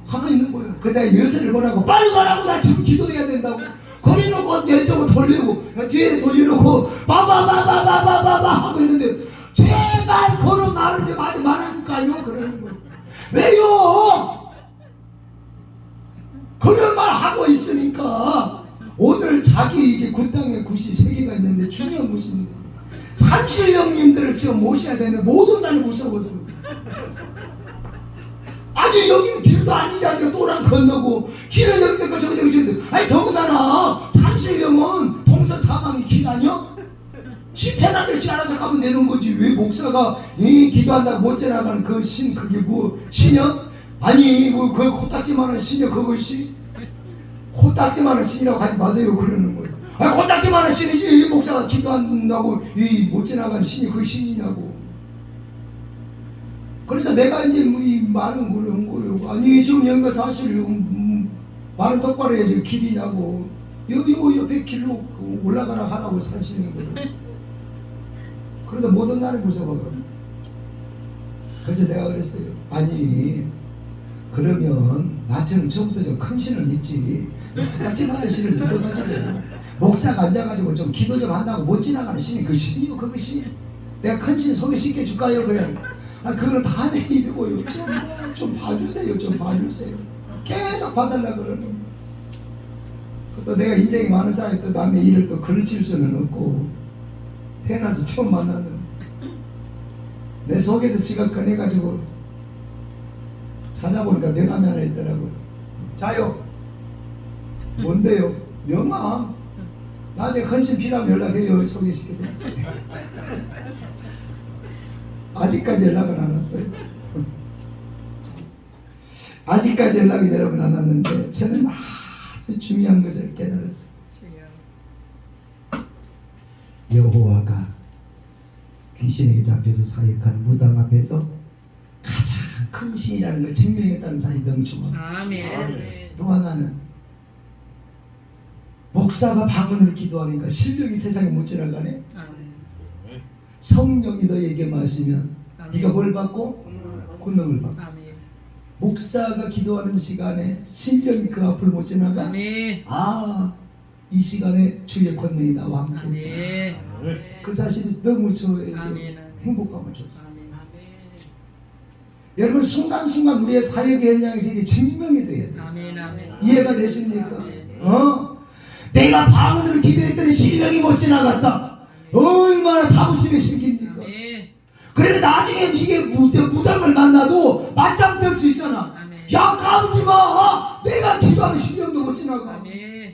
가만히 있는 거예요. 그때 내가 열쇠를 보라고 빨리 가라고 나 지금 기도해야 된다고 거기 놓고 왼쪽으로 돌리고 뒤에 돌려놓고 바바바바바바바바 하고 있는데 제발 그런 말을 좀 하지 말아줄까요? 그러는 거예요. 왜요? 그런 말 하고 있으니까 오늘 자기 이제 굿땅에 굿이 3개가 있는데 중요한 것입니 산신령님들을 지금 모셔야 되는데 못 온다는 무서워서 아니 여기는 길도 아니잖아요. 또랑 건너고 길은 여기 있고 저기 있고 아니 더군다나 산신령은 동서사방이 길 아니야? 시패나들지 않아서 가면 되는 거지. 왜 목사가 기도한다고 못 지나가는 그 신 그게 뭐 신이야? 아니 뭐 그 코딱지만한 신이야 그것이? 코딱지만한 신이라고 하지 마세요. 그러는 거예요. 아 코딱지만한 신이지 목사가 기도한다고 못 지나가는 신이 그 신이냐고. 그래서 내가 이제 이 말은 그런 거예요. 아니 지금 여기가 사실 말은 똑바로 해야지 길이냐고. 요 옆에 길로 올라가라 하라고 사시는 거예요. 그러다 못 온다는 무서워요. 그래서 내가 그랬어요. 아니 그러면 나처럼 처음부터 좀 큰 신은 있지. 코딱지만한 신을 믿어가지고 목사가 앉아가지고 좀 기도 좀 한다고 못 지나가는 신이 그 신이요 그것이. 내가 큰 신 소개시켜 줄까요? 그래. 아 그거는 다음에 이러고요. 좀 봐주세요. 좀 봐주세요. 계속 봐달라고 그러는 거예요. 또 내가 인정이 많은 사람이 또 남의 일을 또 그르칠 수는 없고 태어나서 처음 만났는데 내 속에서 지갑 꺼내가지고 찾아보니까 명함이 하나 있더라고요. 자요. 뭔데요? 명함. 나중에 헌신 필요하면 연락해요. 소개시켜드려. 아직까지 연락은 안 왔어요. 아직까지 연락이 여러분 안 왔는데 저는 아주 중요한 것을 깨달았어요. 여호와가 귀신에게 잡혀서 사역하는 무당 앞에서 가장 큰 신이라는 걸 증명했다는 사실이 너무 좋아요. 아멘. 또 하나는 목사가 방언으로 기도하니까 실력이 세상에 못 지나가네. 성령이 너에게 마시면 아멘. 네가 뭘 받고? 권능을 받고. 아멘. 목사가 기도하는 시간에 신령이 그 앞을 못 지나가. 아멘. 이 시간에 주의 권능이 나와 함께. 아멘. 그 사실이 너무 저에게 아멘. 행복감을 줬어요. 아멘. 여러분 순간순간 우리의 사역의 현장에서 이게 증명이 돼야 돼요. 아멘. 아멘. 이해가 되십니까? 내가 밤으로 기도했더니 신령이 못 지나갔다. 얼마나 자부심이 생깁니까? 아멘. 그래도 나중에 이게 무당을 만나도 맞짱 뜰 수 있잖아. 아멘. 야 까부지 마. 내가 기도하면 신령도 못 지나가. 아멘.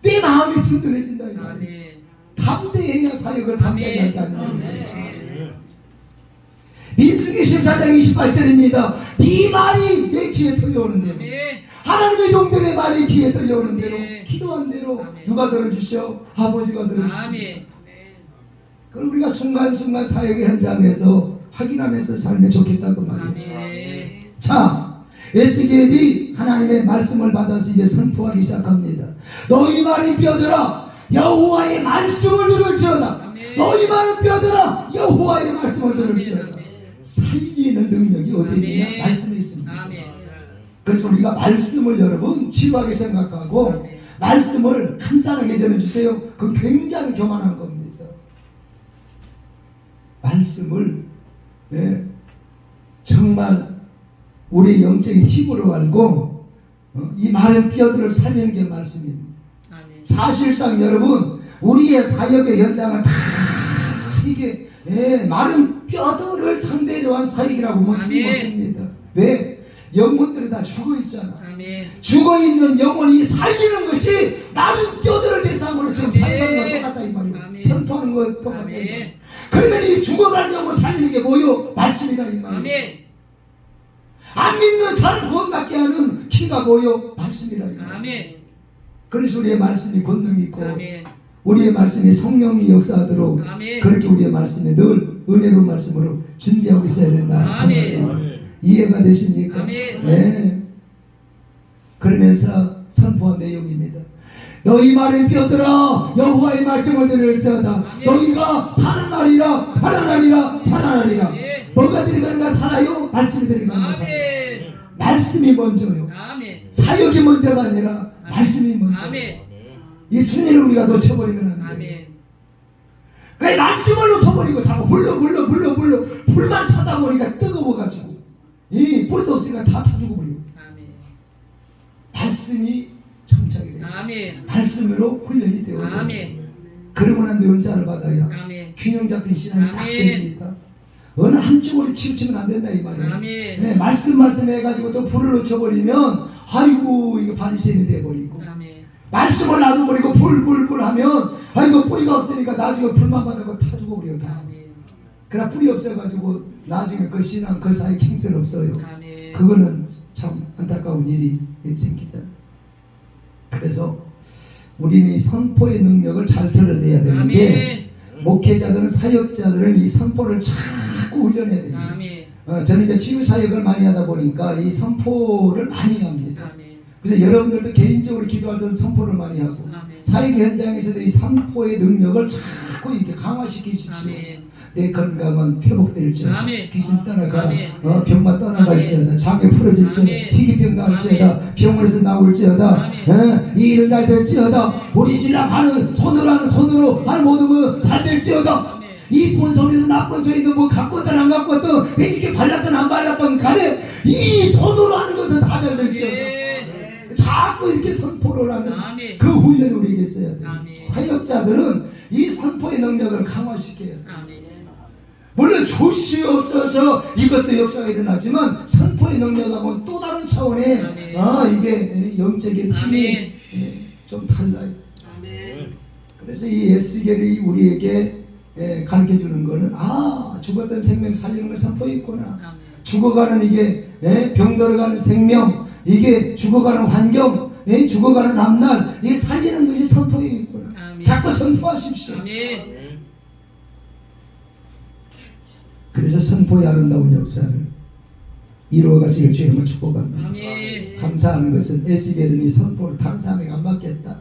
내 마음이 든든해진다 이 말이지. 아멘. 담대해야 사역을 담대하게 할 게 아니야. 아멘. 민수기 14장 28절입니다. 네 말이 내 귀에 들려오는 대로 아멘. 하나님의 종들의 말이 귀에 들려오는 대로 아멘. 기도한 대로 아멘. 누가 들어주시오? 아버지가 들어주시오. 아멘. 그럼 우리가 순간순간 사역의 현장에서 확인하면서 살면 좋겠다고 말이에요. 아멘. 자, 에스겔이 하나님의 말씀을 받아서 이제 선포하기 시작합니다. 너희 말이 뼈들아 여호와의 말씀을 들을지어다. 아멘. 너희 말은 뼈들아 여호와의 말씀을 들을지어다. 아멘. 살리는 능력이 어디 있느냐? 아멘. 말씀에 있습니다. 아멘. 그래서 우리가 말씀을 여러분 지루하게 생각하고 아멘. 말씀을 간단하게 전해주세요. 그 굉장히 교만한 겁니다. 말씀을 정말 우리의 영적인 힘으로 알고 이 마른 뼈들을 살리는 게 말씀입니다. 아멘. 사실상 여러분 우리의 사역의 현장은 다 이게 마른 뼈들을 상대로 한 사역이라고 보면 틀림없습니다. 왜? 영혼들이 다 죽어있잖아. 아멘. 죽어있는 영혼이 살리는 것이 마른 뼈들을 대상으로 지금 아멘. 사역하는 거 똑같다 이 말이에요. 아멘. 선포하는 거 똑같다 이 아멘. 말이에요. 그러면 이 죽어가는 영혼 살리는 게 뭐요? 말씀이라 이 말이에요. 아멘. 안 믿는 사람 구원받게 하는 키가 뭐요? 말씀이라 이 말이에요. 아멘. 그래서 우리의 말씀이 권능이 있고 아멘. 우리의 말씀이 성령이 역사하도록 아멘. 그렇게 우리의 말씀이 늘 은혜로운 말씀으로 준비하고 있어야 된다. 아멘. 이해가 되십니까? 아멘. 네. 그러면서 선포한 내용입니다. 너희 말의 뼈들아 여호와의 말씀을 들을지어다. 아멘. 너희가 사는 날이라 살아나리라 살아나리라. 아멘. 뭐가 들어가는가 살아요? 말씀이 들어가는가 살아요. 아멘. 말씀이 먼저요. 아멘. 사역이 먼저가 아니라 말씀이 먼저. 아멘. 이 순위를 우리가 놓쳐버리면 안 돼. 아멘. 그 말씀을 놓쳐버리고 자꾸 불러 불만 찾다 보니까 뜨거워가지고 이 불도 없으니까 다 죽어버리고. 아멘. 말씀이 정착이 돼요. 아멘. 말씀으로 훈련이 되어져요. 아멘. 그러고 난 뒤에 은사를 받아야 아멘. 균형 잡힌 신앙이 딱 아멘. 됩니다. 어느 한쪽으로 치우치면 안 된다 이 말이에요. 아멘. 네, 말씀 해가지고 또 불을 놓쳐버리면 아이고 이거 바리새인이 돼버리고 아멘. 말씀을 놔둬버리고 불 하면 아이고 뿌리가 없으니까 나중에 불만 받아서 다 죽어버려요 다. 아멘. 그러나 뿌리 없어가지고 나중에 그 신앙 그 사이 형편 없어요. 아멘. 그거는 참 안타까운 일이 생기잖아요. 그래서 우리는 이 선포의 능력을 잘 드러내야 되는데 목회자들은 사역자들은 이 선포를 자꾸 훈련해야 됩니다. 아멘. 저는 이제 치유 사역을 많이 하다 보니까 이 선포를 많이 합니다. 아멘. 그래서 여러분들도 개인적으로 기도할 때도 선포를 많이 하고 아멘. 사역 현장에서도 이 선포의 능력을 자꾸 이렇게 강화시키십시오. 아멘. 내 건강은 회복될지어다. 아멘. 귀신 떠나가라. 아멘. 병만 떠나갈지어다. 장애 풀어질지어다. 아멘. 희귀병 나을지어다. 병원에서 나올지어다. 이 일은 잘 될지어다. 우리 신랑 하는 손으로 하는 모든 거 잘 될지어다. 아멘. 이쁜 손이든 나쁜 손이든 뭐 갖고든 안 갖고든 이렇게 발랐든 안 발랐든 간에 이 손으로 하는 것은 다 잘 될지어다. 자꾸 이렇게 선포를 하는 아멘. 그 훈련이 우리에게 있어야 돼요. 아멘. 사역자들은 이 선포의 능력을 강화시켜야 돼요. 아멘. 물론 조시 없어서 이것도 역사가 일어나지만 선포의 능력하고는 또 다른 차원의 아멘. 이게 영적인 힘이 좀 달라요. 아멘. 그래서 이 에스겔이 우리에게 가르쳐 주는 거는 죽었던 생명 살리는 걸 선포했구나. 아멘. 죽어가는 이게 병들어가는 생명, 이게 죽어가는 환경, 죽어가는 앞날, 이게 살리는 것이 선포에 있구나. 아멘. 자꾸 선포하십시오. 아멘. 그래서 선포의 아름다운 역사를 이루어가시길 주님을 축복합니다. 아멘. 감사한 것은 에스겔은 이 선포를 다른 사람에게 안 맡겼다.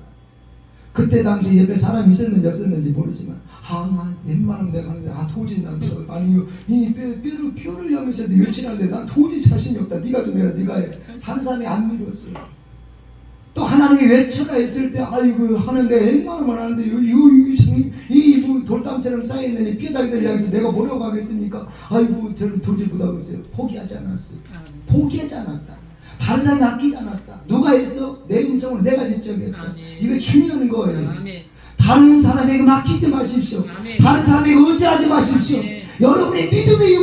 그때 당시 옆에 사람이 있었는지 없었는지 모르지만 나 웬만하면 내가 하는데 도저히 난 아니 이 뼈를 향해서 외치는데 난 도저히 자신이 없다. 네가 좀 해라. 네가 해. 다른 사람이 안 밀었어. 또 하나님이 외쳐라 했을 때 아이고 하는데 웬만하면 하는데 이 돌담처럼 쌓여있는 이 뼈다귀들 향해서 내가 뭐라고 하겠습니까? 아이고 저는 도저히 못하겠어요. 포기하지 않았어요. 포기하지 않았다. 다른 사람이 아끼지 않았다. 누가 했어? 내 음성을 내가 직접했다. 이거 중요한 거예요. 다른 사람에게 맡기지 마십시오. 다른 사람에게 의지하지 마십시오. 여러분의 믿음의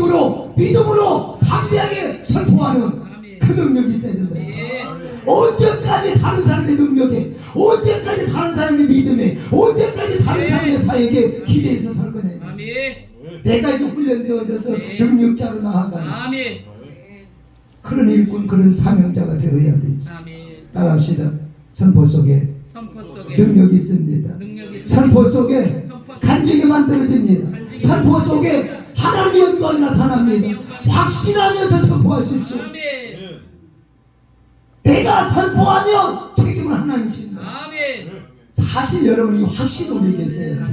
믿음으로 담대하게 선포하는 그 능력이 있어야 된다. 언제까지 다른 사람의 능력에, 언제까지 다른 사람의 믿음에, 언제까지 다른 사람의 사역에 기대해서 살 거냐. 내가 이제 훈련되어져서 능력자로 나아가는 그런 일꾼, 그런 사명자가 되어야 되지. 따라합시다. 선포 속에 능력이 있습니다. 선포 속에 간증이 만들어집니다. 선포 속에 하나님의 영광이 나타납니다. 확신하면서 선포하십시오. 내가 선포하면 책임은 하나님이십니다. 사실 여러분이 확신이 우리 계세요.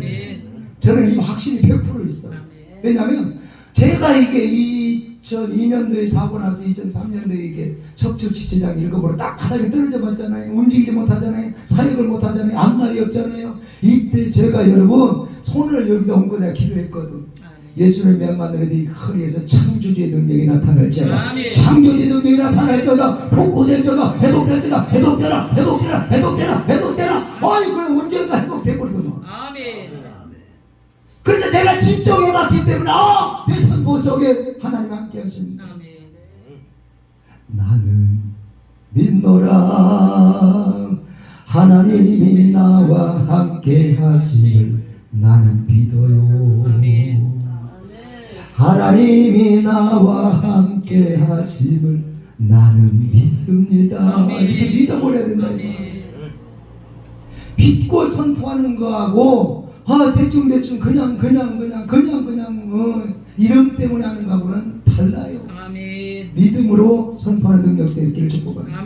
저는 이 확신이 100% 있어요. 왜냐하면 제가 이게 2002년도에 사고 나서 2003년도에 이게 척추 지체장 1급으로 딱 바닥에 떨어져 봤잖아요. 움직이지 못하잖아요. 사역을 못하잖아요. 앞날이 없잖아요. 이때 제가 여러분 손을 여기다 얹고 내가 기도했거든. 예수의 명만으로도 이 허리에서 창조주의 능력이 나타날지어다. 창조주의 능력이 나타날지어다. 복구될지어다. 회복될지어다. 회복되라. 아이 그럼 언젠가 회복돼버리더만. 그래서 내가 진정해 봤기 때문에 내 선포 속에 하나님 함께 하십니다. 나는 믿노라 하나님이 나와 함께 하심을 나는 믿어요. 하나님이 나와 함께 하심을 나는 믿습니다. 이렇게 믿어버려야 된다. 믿고 선포하는 거하고 대충 그냥 이름 때문에 하는 거하고는 달라요. 믿음으로 선포하는 능력도 있기를 축복합니다.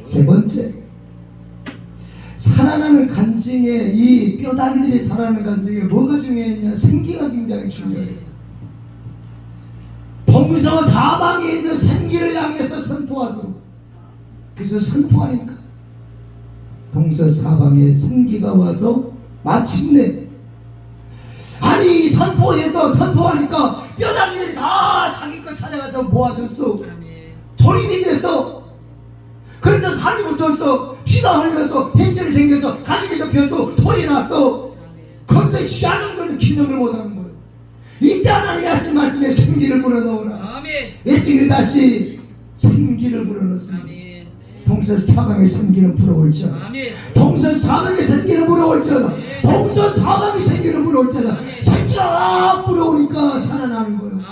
세 번째, 살아나는 간증에 이 뼈다귀들이 살아나는 간증에 뭐가 중요했냐? 생기가 굉장히 중요했다. 동서 사방에 있는 생기를 향해서 선포하도록. 그래서 선포하니까 동서 사방에 생기가 와서 마침내 아니 선포하니까 뼈다귀들이 다 자기 것 찾아가서 모아졌어. 돌입이 됐어. 그래서 살이 붙었어. 피가 흘려서 햄줄이 생겨서 가죽이 덮여서 털이 났어. 그런데 희한한 거는 기능을 못하는 거예요. 이때 하나님이 하신 말씀에 생기를 불어넣으라. 예수님이 다시 생기를 불어넣습니다. 동서 사방의 생기는 불어올지어다. 동서 사방의 생기는 불어올지어다. 동서 사방의 생기는 불어올지어다. 생기가 불어오니까 살아나는 거예요.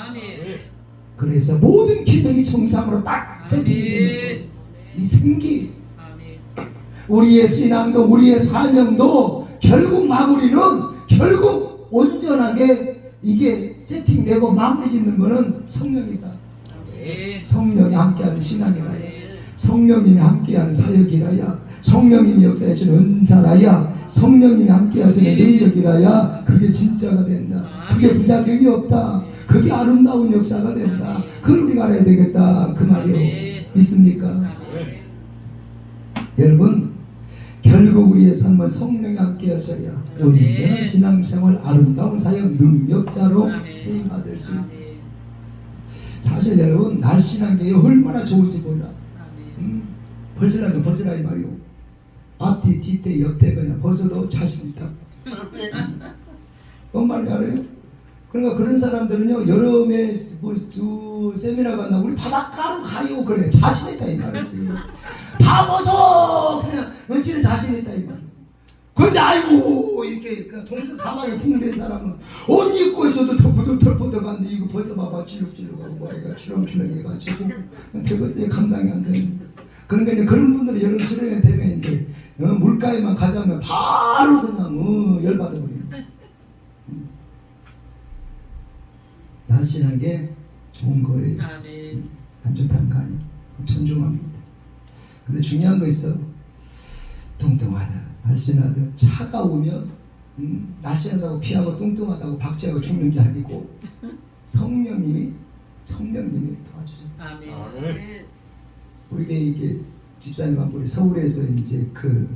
그래서 모든 기능이 정상으로 딱 세팅이 되는 거예요. 이 생기, 우리의 신앙도 우리의 사명도 결국 마무리는 결국 온전하게 이게 세팅되고 마무리 짓는 거는 성령이다. 성령이 함께하는 신앙이라야, 성령님이 함께하는 사역이라야, 성령님이 역사하시는 은사라야, 성령님이 함께하시는 능력이라야 그게 진짜가 된다. 그게 부작용이 없다. 그게 아름다운 역사가 된다. 그걸 우리가 알아야 되겠다. 그 말이요. 믿습니까? 여러분, 결국 우리의 삶은 성령이 함께 하셔야 온전한 신앙생활, 아름다운 사역 능력자로 쓰임받을 수 있다. 사실 여러분, 날씬한 게 얼마나 좋은지 몰라. 벗으라도 벗으라 이 말이요. 앞뒤 뒤뒤 옆에 그냥 벗어도 자신 있다. 뭔 말인지 알아요? 그러니까 그런 사람들은요, 여름에 세미나 간다 우리 바닷가로 가요 그래. 자신 있다 이 말이지. 다 벗어 그냥 얹히는 자신 있다 이 말이야. 그런데 아이고 이렇게 동서 사방에 풍된 사람은 옷 입고 있어도 털포덕한데 이거 벗어봐봐 찔룩찔룩하고 뭐가 출렁출렁해가지고 되겠어요. 감당이 안 되는. 그러니까 이제 그런 분들은 여름 수련회 되면 이제 물가에만 가자면 바로 그냥 열받아버립니다. 날씬한 게 좋은 거예요. 안 좋다는 거 아니에요. 존중합니다. 근데 중요한 거 있어. 뚱뚱하다 날씬하다 차가우면 날씬하다고 피하고 뚱뚱하다고 박제하고 죽는 게 아니고 성령님이 도와주셨다. 아멘. 아멘. 우리가 이게 집사님 한 분이 서울에서 이제 그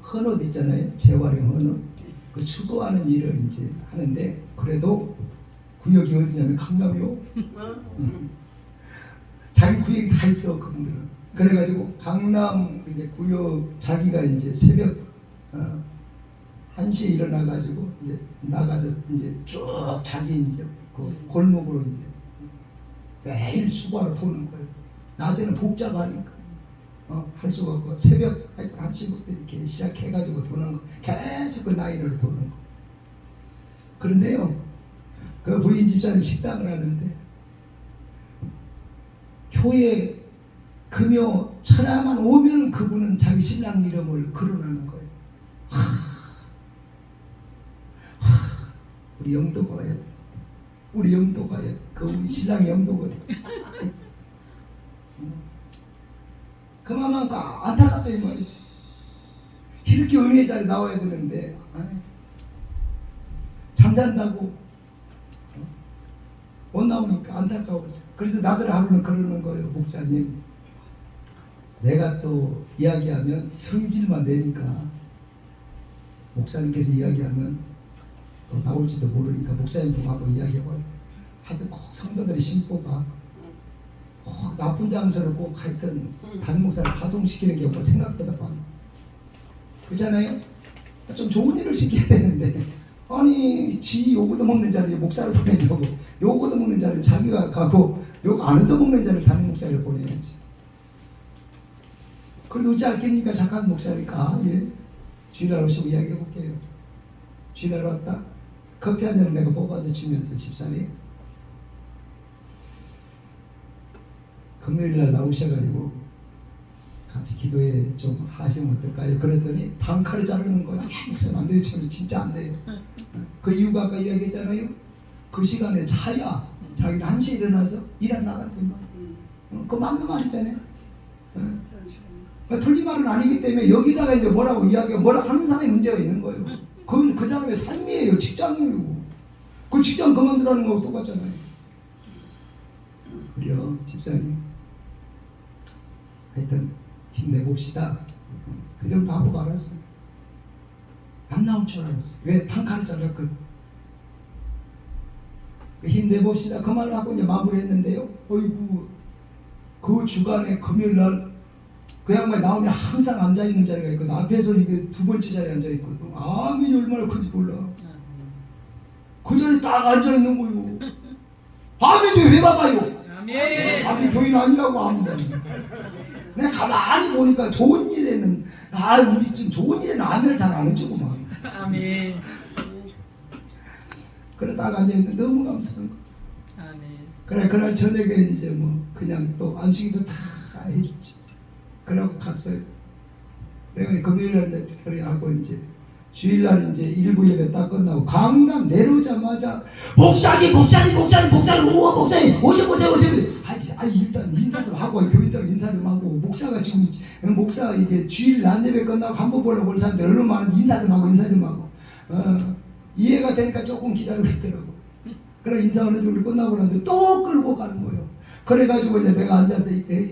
헌옷 있잖아요. 재활용 헌옷. 그 수거하는 일을 이제 하는데 그래도 구역이 어디냐면 강남이요. 자기 구역이 다 있어 그분들은. 그래가지고 강남 이제 구역 자기가 이제 새벽 1시에 일어나가지고 이제 나가서 이제 쭉 자기 이제 그 골목으로 이제 매일 수고하러 도는 거예요. 낮에는 복잡하니까 할 수가 없고 새벽 1시부터 이렇게 시작해가지고 도는 거 계속 그 나이를 도는 거. 그런데요 그 부인 집사님 식당을 하는데 교회 금요 천하만 오면 그분은 자기 신랑 이름을 거론하는 거예요. 우리 영도 가야 돼. 우리 영도 가야 돼. 그 우리 신랑이 영도거든. 그만큼 안타깝다 이 말이지. 이렇게 은혜의 자리에 나와야 되는데 잠잔다고 못 나오니까 안타까워서. 그래서 나들 하루는 그러는 거예요. 목사님 내가 또 이야기하면 성질만 내니까 목사님께서 이야기하면 또 나올지도 모르니까 목사님도 하고 이야기하고 하여튼 꼭 성도들의 심보가 꼭 나쁜 장소를 꼭 하여튼 다른 목사를 파송시키는 경우가 생각보다 많아. 그렇잖아요? 좀 좋은 일을 시켜야 되는데 아니 지 요거도 먹는 자리에 목사를 보내려고 요거도 먹는 자리에 자기가 가고 요거 안 얻어먹는 자리에 다른 목사를 보내야지. 그래도 어찌 알겠습니까? 착한 목사니까 예. 주일날 오시고 이야기해 볼게요. 주일날 왔다 커피 한 잔을 내가 뽑아서 주면서 집사님 금요일날 나오셔가지고 같이 기도회 좀 하시면 어떨까요? 그랬더니 단칼에 자르는 거야. 목사님 안 돼요. 저는 진짜 안 돼요. 그 이유가 아까 이야기했잖아요. 그 시간에 자야 자기는 1시에 일어나서 일하러 나간단 말이야. 그 맞는 말이잖아요. 틀린 말은 아니기 때문에 여기다가 이제 뭐라고 이야기하고 뭐라 하는 사람이 문제가 있는 거예요. 그건 그 사람의 삶이에요. 직장이에요. 그 직장 그만두라는 거하고 똑같잖아요. 그래요 집사님 하여튼 힘내봅시다. 그 정도 하고 말았어. 안 나올 줄 알았어. 왜? 단칼에 잘랐거든. 힘내봅시다. 그 말을 하고 이제 마무리했는데요. 어이구 그 주간에 금요일날 그 양반이 나오면 항상 앉아있는 자리가 있거든. 앞에서 이게 두 번째 자리에 앉아있거든. 아멘이 얼마나 큰지 몰라. 그 자리에 딱 앉아있는 거요. 아멘이 왜 봐봐요? 아멘 교인 아니라고 아무나. 내가 가만히 보니까 좋은 일에는 우리 좀 좋은 일에는 아멘을 잘 안 해주고만. 아멘. 그러다가 이제 너무 감사한 거. 아멘. 그래 그날 저녁에 이제 뭐 그냥 또 안식일도 다 해줬지. 그러고 갔어요. 내가 금요일날 이제 특별히 하고 이제 주일날 이제 일부 예배 딱 끝나고 강단 내려오자마자 목사님 우와 목사님 오세요. 일단 인사 좀 하고 교인들 인사 좀 하고 목사가 지금 목사 이게 주일 낮 예배 끝나고 한 번 보려고 온 사람들 얼마나 많은데 인사 좀 하고 이해가 되니까 조금 기다리고 있더라고. 그래 인사 어느 정도 끝나고 나는데 또 끌고 가는 거예요. 그래가지고 이제 내가 앉아서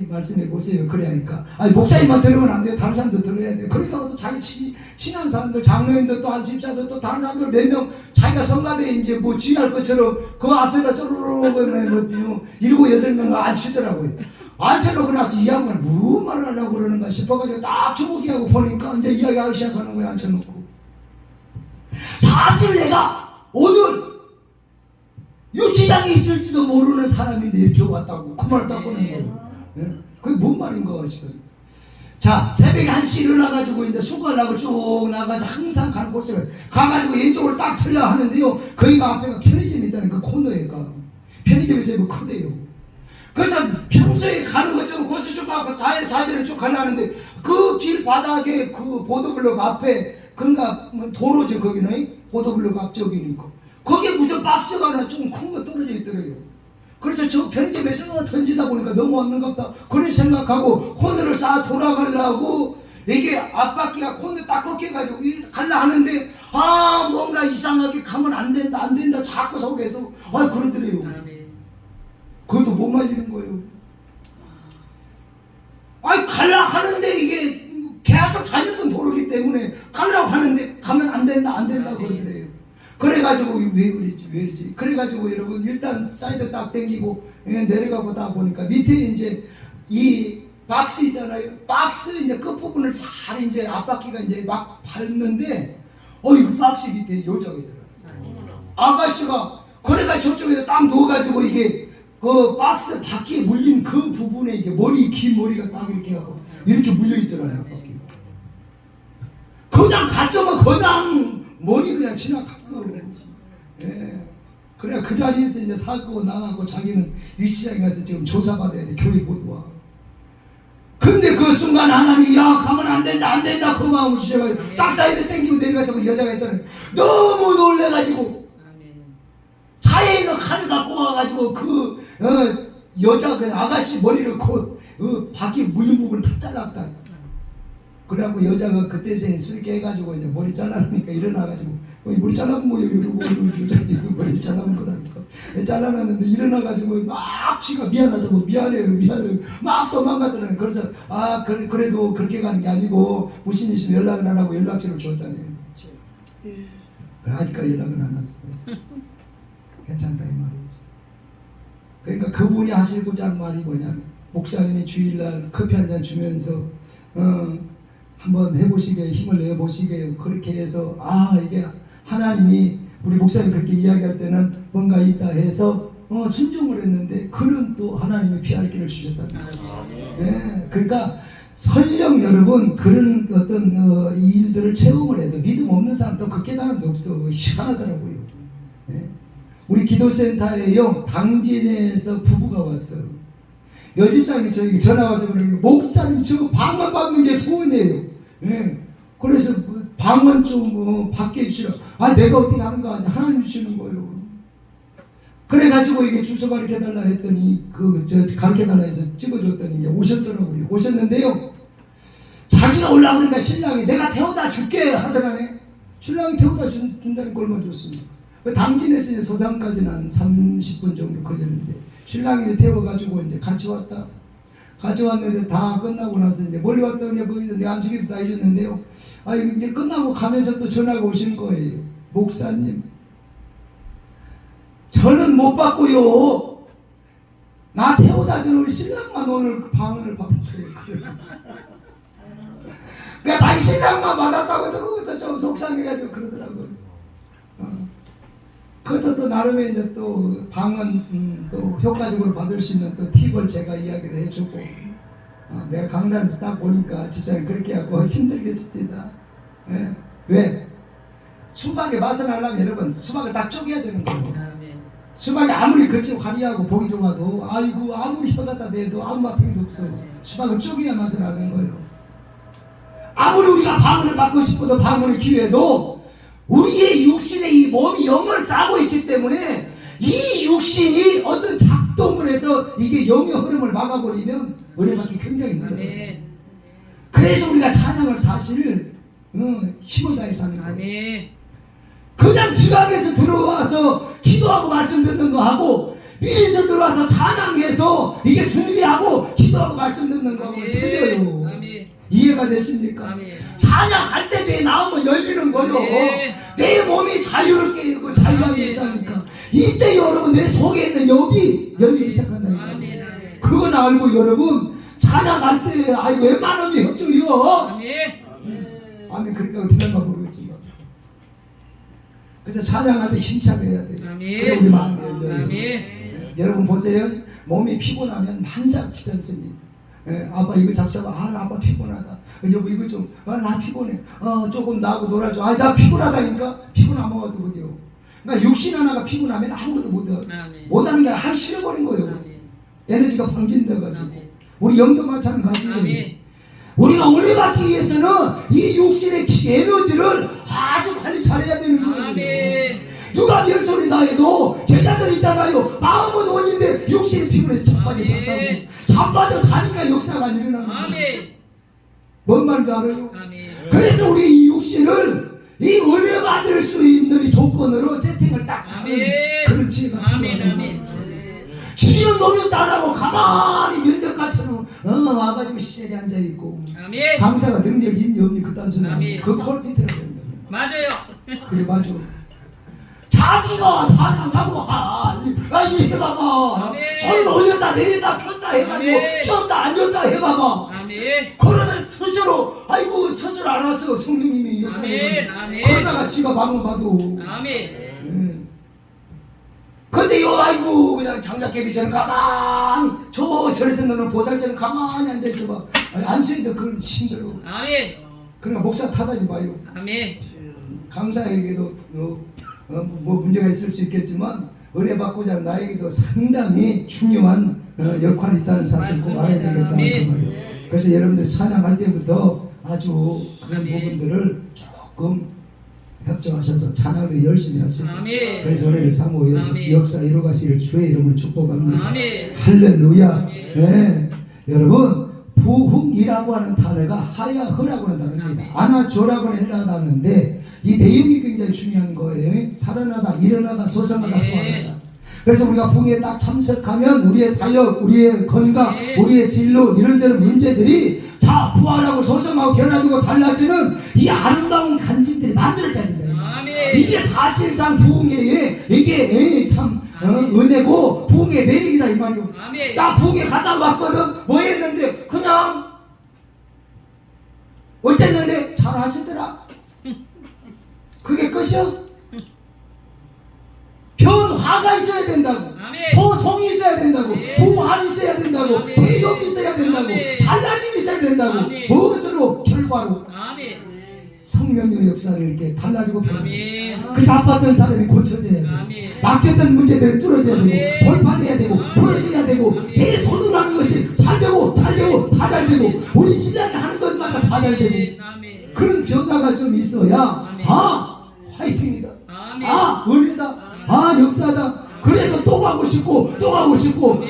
말씀해 보세요. 그래 하니까 목사님만 들으면 안 돼요. 다른 사람도 들어야 돼요. 그러니까 또 자기 친한 사람들 장로님들 또 안수집사들 또 다른 사람들 몇 명 자기가 성가대에 이제 뭐 지휘할 것처럼 그 앞에다 쪼르르 뭐 7, 8명 앉히더라고요. 앉혀놓고 나서 이 양반 무슨 말을 하려고 그러는가 싶어가지고 딱 주목하고 보니까 이제 이야기하기 시작하는 거예요. 앉혀놓고 사실 내가 오늘 유치장에 있을지도 모르는 사람인데 이렇게 왔다고 그 말을 딱 보는 거예요. 예? 그게 뭔 말인가 싶어요. 자 새벽에 1시 일어나가지고 이제 수고하려고 쭉 나가서 항상 가는 곳에 가가지고 왼쪽으로 딱 틀려 하는데요. 거기가 앞에가 편의점이 있다는 그 코너에가 편의점이 제일 크대요. 그래서 평소에 가는 것처럼 고수 쭉 가고 자재를 쭉 가려는데 그 길 바닥에 그 보도블록 앞에 그러니까 도로죠. 거기는 보도블록 앞쪽이니까 거기에 무슨 박스가 하나 좀 큰 거 떨어져 있더래요. 그래서 저 편의점에서 던지다 보니까 너무 왔는가 보다. 그래 생각하고 코너를 쌓아 돌아가려고 이게 앞바퀴가 코너 딱 꺾여가지고 갈라 하는데 뭔가 이상하게 가면 안 된다 자꾸 속에서 그러더래요. 그것도 못 말리는 거예요. 갈라 하는데 이게 계속 다녔던 도로기 때문에 갈라고 하는데 가면 안 된다 그러더래요. 그래가지고 왜 그러지? 그래가지고 여러분 일단 사이드 딱 당기고 내려가고 다 보니까 밑에 이제 이 박스 있잖아요. 박스 이제 끝부분을 잘 이제 앞바퀴가 이제 막 밟는데 이 박스 밑에 여자가 있더라고요. 아가씨가 그래가 저쪽에서 딱 누워가지고 이게 그 박스 바퀴에 물린 그 부분에 이게 긴 머리가 딱 이렇게 하고 이렇게 물려 있더라고요. 그냥 갔으면 그냥 머리 그냥 지나갔어. 예. 그래 그 자리에서 이제 사고 나가고 자기는 유치장에 가서 지금 조사받아야 돼. 교회 못 와. 근데 그 순간 하나님이 가면 안 된다 그 마음을 주셔가지고 딱 사이드 땡기고 내려가서 그 여자가 있더니 너무 놀래가지고 차에 있는 칼을 갖고 와가지고 그 여자 그 아가씨 머리를 그 바퀴 물린 부분을 다 잘랐다. 그래갖고 여자가 그때서야 술 깨가지고 이제 머리 잘라놓으니까 일어나가지고 머리 잘라면 뭐예요? 이러고 여자님 머리 잘라면 거라니까 잘라놨는데 일어나가지고 막 지가 미안하다고 미안해요 막 도망가더라고요. 그래서 그래도 그렇게 가는 게 아니고 무슨 일 있으면 연락을 안 하고 연락처를 줬다네요. 아직까지 연락은 안 왔어요. 괜찮다 이 말이지. 그러니까 그분이 하시고자 하는 말이 뭐냐면 목사님이 주일날 커피 한잔 주면서 한번 해보시게 힘을 내보시게 그렇게 해서 이게 하나님이 우리 목사님이 그렇게 이야기할 때는 뭔가 있다 해서 순종을 했는데 그는 또 하나님이 피할 길을 주셨다. 예, 그러니까 설령 여러분 그런 어떤 일들을 체험을 해도 믿음 없는 사람도 그 깨달음도 없어. 희한하더라고요. 예. 우리 기도센터에요 당진에서 부부가 왔어요. 여집사님이 저에게 전화 와서 그러는 목사님 저거 방언 받는 게 소원이에요. 예. 그래서 방언 좀 받게 해주시라. 내가 어떻게 하는 거 아니야. 하나님 주시는 거예요. 그래가지고 이게 주소 가르쳐달라 했더니 가르쳐달라 해서 찍어줬더니 이제 오셨더라고요. 오셨는데요. 자기가 올라오니까 신랑이 내가 태워다 줄게 하더라네. 신랑이 태워다 준다는 걸 얼마나 좋습니까? 당진에서 이제 서산까지는 한 30분 정도 걸렸는데 신랑이 태워가지고 이제 같이 왔다. 같이 왔는데 다 끝나고 나서 이제 멀리 왔더니 내 안식일도 다 해줬는데요. 이제 끝나고 가면서 또 전화가 오시는 거예요. 목사님, 저는 못 받고요. 나 태워다 주는 우리 신랑만 오늘 그 방언을 받았어요. 그러니까 자기 신랑만 받았다고 해도 그것도 좀 속상해가지고 그러더라고요. 그것도 또 나름의 이제 또 방언 또 효과적으로 받을 수 있는 또 팁을 제가 이야기를 해주고 내가 강단에서 딱 보니까 집사님 그렇게 하고 힘들겠습니다. 예. 왜? 수박의 맛을 하려면 여러분 수박을 딱 쪼개야 되는 거예요. 수박이 아무리 겉이 화려하고 보기 좋아도 아무리 혀 갖다 대도 아무 맛도 없어요. 수박을 쪼개야 맛을 하는 거예요. 아무리 우리가 방언을 받고 싶어도 방언의 기회도 우리의 육신에 이 몸이 영을 싸고 있기 때문에 이 육신이 어떤 작동을 해서 이게 영의 흐름을 막아버리면 은혜받기 굉장히 힘들어요. 그래서 우리가 찬양을 사실 힘을 다해서 하는 거예요. 그냥 지각에서 들어와서 기도하고 말씀 듣는 거 하고 미리서 들어와서 찬양해서 이게 준비하고 기도하고 말씀 듣는 거하고 틀려요. 이해가 되십니까? 찬양할 때 내 마음은 열리는 거요. 내 몸이 자유롭게 자유함이 있다니까. 이때 여러분 내 속에 있는 영이 열리기 시작한다니까. 그건 알고 여러분 찬양할 때 웬만하면 협조요. 아멘. 그러니까 들렸나 모르겠지만 그래서 찬양할 때 힘차게 해야 돼요. 그래 우리 마음이 열려요. 여러분 보세요. 몸이 피곤하면 항상 기상습니다. 아빠 이거 잡사봐. 아빠 피곤하다. 여보 이거 좀 나 피곤해. 조금 나하고 놀아줘. 나 피곤하다니까. 피곤 안 먹어도 못해요. 그러니까 육신 하나가 피곤하면 아무것도 못해요. 못하는 게 하기 싫어버린 거예요. 에너지가 방진돼가지고. 우리 영도 마찬가지예요. 우리가 올려받기 위해서는 이 육신의 에너지를 아주 관리 잘해야 되는 거예요. 누가 별소리다 해도 제자들 있잖아요. 마음은 원인데 육신이 피곤해서 자빠져 잔다고. 자빠져 자니까 역사가 안 일어나는 거예요. 아멘. 뭔 말인지 알아요? 아멘. 그래서 우리 이 육신을 이 은혜 받을 수 있는 이 조건으로 세팅을 딱 하는 아멘. 그런 지혜가 아멘. 필요하다. 아멘. 주님은 노력도 안 하고 가만히 면접관처럼 와가지고 시절에 앉아있고 아멘. 강사가 능력이 있니 없니 그딴 소리 하고 아멘. 그 콜피트라 된다. 맞아요. 그래 맞아. 자기가 사냥하고 이 해봐봐. 아멘. 손을 올렸다 내렸다 폈다 해가지고 아멘. 폈다 앉았다 해봐봐. 아멘. 그러면 스스로 아이고 스스로 알아서 성령님이 아멘. 역사해. 아멘. 그러다가 지가 방문 봐도. 아멘. 근데 요 아이고 그냥 장작개비처럼 가만히 저래서 너는 보살처럼 가만히 앉아있어봐. 안수해도 그건 힘들어. 아멘. 그러니까 목사 탓하지 마요. 아멘. 강사에게도 뭐 문제가 있을 수 있겠지만 은혜 받고자 하는 나에게도 상당히 중요한 역할이 있다는 사실 꼭 알아야 되겠다 그 아멘. 말이에요. 그래서 여러분들 찬양할 때부터 아주 그런 아멘. 부분들을 조금 협조하셔서 찬양도 열심히 하시죠. 아멘. 그래서 은혜를 사모해서 아멘. 역사 이루가시기를 주의 이름으로 축복합니다. 아멘. 할렐루야. 아멘. 네. 여러분 부흥이라고 하는 단어가 하야흐라고 하는 단어입니다. 아나조라고 하는 헬라 단어인데 이 내용이 굉장히 중요한 거예요. 살아나다, 일어나다, 소생하다, 네. 부활하다. 그래서 우리가 부흥에 딱 참석하면 우리의 사역, 우리의 건강, 네. 우리의 진로 이런저런 문제들이 자 부활하고 소생하고 변화되고 달라지는 이 아름다운 간증들이 만들어져야 된다. 아멘. 이게 사실상 부흥의 이게 참 은혜고 부흥의 매력이다 이 말이요. 아멘. 나 부흥에 갔다 왔거든. 뭐 했는데 그냥 어쨌는데 잘 하시더라. 그게 끝이요? 변화가 있어야 된다고. 아멘. 소송이 있어야 된다고. 아멘. 부활이 있어야 된다고. 아멘. 대역이 있어야 된다고. 아멘. 달라짐이 있어야 된다고. 아멘. 무엇으로? 결과로. 아멘. 성령님의 역사를 이렇게 달라지고 변화해요. 아멘. 그래서 아팠던 사람이 고쳐져야 돼요. 아멘. 막혔던 문제들이 뚫어져야 아멘. 되고 돌파돼야 되고 아멘. 풀어져야 되고 내 손으로 하는 것이 잘 되고 다 잘 되고 우리 신랑이 하는 것마다 다 잘 되고 아멘. 그런 변화가 좀 있어야 아멘. 화이팅이다. 아멘. 은혜다. 역사다. 그래서 또 가고 싶고 또 가고 싶고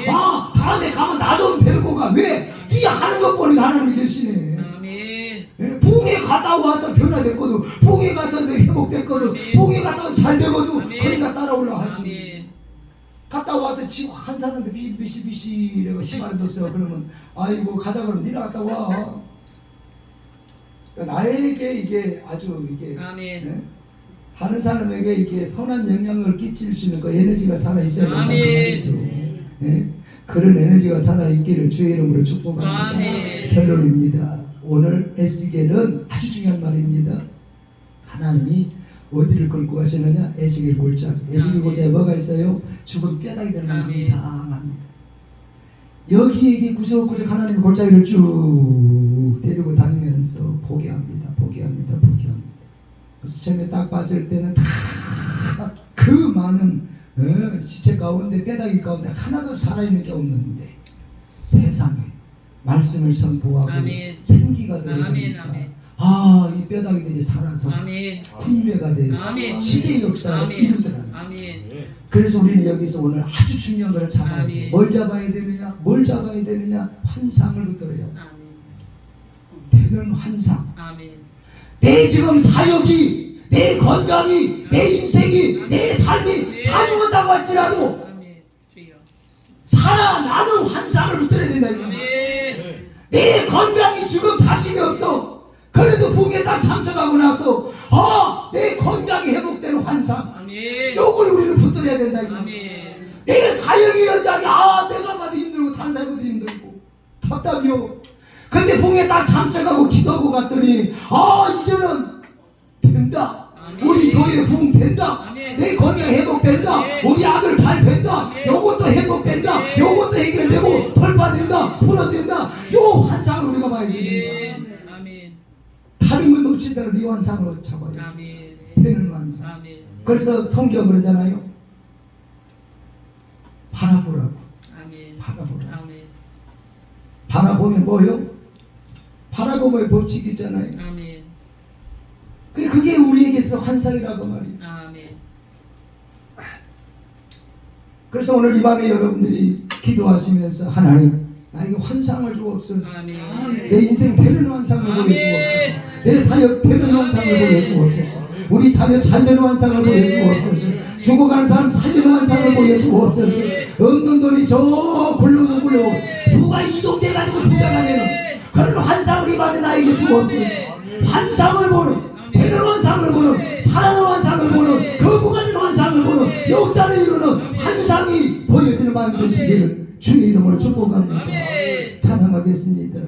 다음에 가면 나 좀 데리고 가. 왜? 네가 하는 것 보니까 하나님이 계시네. 아멘. 부흥에 갔다 와서 변화됐거든. 부흥에 가서 회복됐거든. 부흥에 갔다 와서 잘 되거든. 아멘. 그러니까 따라올라 하지. 아멘. 갔다 와서 지금 한 사람한테 비시비시비시라고 시간도 없어. 그러면 아이고 가자 그러면 니네 갔다 와. 그러니까 나에게 이게 아주 이게 아멘. 다른 사람에게 이게 선한 영향을 끼칠 수 있는 그 에너지가 살아 있어야 된다는 아멘. 말이죠. 그런 에너지가 살아 있기를 주의 이름으로 축복합니다. 아멘. 결론입니다. 오늘 에스겔은 아주 중요한 말입니다. 하나님이 어디를 끌고 가시느냐? 에스겔 골짜기. 에스겔 골짜기에 뭐가 있어요? 죽은 뼈다귀 되는 아멘. 항상합니다. 여기에 구석구석 하나님의 골짜기를 쭉 데리고 다니면서 포기합니다. 그래서 처음에 딱 봤을 때는 다 그 많은 시체 가운데 뼈다귀 가운데 하나도 살아있는 게 없는데 세상에 말씀을 선포하고 아멘. 생기가 아멘. 들어가니까 아멘. 이 뼈다귀들이 살아서 아멘. 훈계가 돼서 아멘. 시대의 역사를 아멘. 이루더라는 거예요. 아멘. 그래서 우리는 여기서 오늘 아주 중요한 것을 잡아야 아멘. 돼요. 뭘 잡아야 되느냐? 환상을 붙들어야 돼. 아멘. 되는 환상. 아멘. 내 지금 사역이, 내 건강이, 내 인생이, 내 삶이 다 죽었다고 할지라도 아멘. 주여. 살아나는 환상을 붙들어야 된다. 이거. 아멘. 내 건강이 지금 자신이 없어. 그래도 부흥에 딱 참석하고 나서 내 건강이 회복되는 환상. 아멘. 요걸 우리는 붙들어야 된다. 이거. 아멘. 내 사역의 현장이 내가 봐도 힘들고 다른 사람도 힘들고 답답이요. 근데 부흥에 딱 참석하고 기도하고 갔더니 이제는 된다. 아멘. 우리 교회 부흥 된다. 아멘. 내 건강 회복된다. 아멘. 우리 아들 잘 된다. 아멘. 요것도 회복된다. 아멘. 요것도 해결되고 돌파된다. 풀어진다. 요 환상을 우리가 봐야 됩니다. 아멘. 아멘. 다른 건 놓치더라도 이 환상으로 잡아야 돼. 아멘. 되는 환상. 아멘. 그래서 성경 그러잖아요. 바라보라고. 아멘. 바라보라고. 아멘. 바라보면 뭐요? 바라보면 법칙이 있잖아요. 아멘. 그게 우리에게서 환상이라고 말이죠. 아멘. 그래서 오늘 이 밤에 여러분들이 기도하시면서 하나님 나에게 환상을 주옵소서. 아멘. 내 인생 되는 환상을 보여주옵소서. 내 사역 되는 환상을 보여주옵소서. 우리 자녀 잘 되는 환상을 보여주옵소서. 죽어가는 사람 살리는 환상을 보여주옵소서. 없는 돈이 저 굴러오고 누가 이동돼가지고 부자가 되는 그런 환상을 이 밤에 나에게 주옵소서. 환상을 보는, 되는 환상을 보는, 살아는 환상을 보는, 거부가는 환상을 보는, 역사를 이루는 환상이 보여지는 밤이 되시기를 주의 이름으로 축복합니다. 찬양하겠습니다.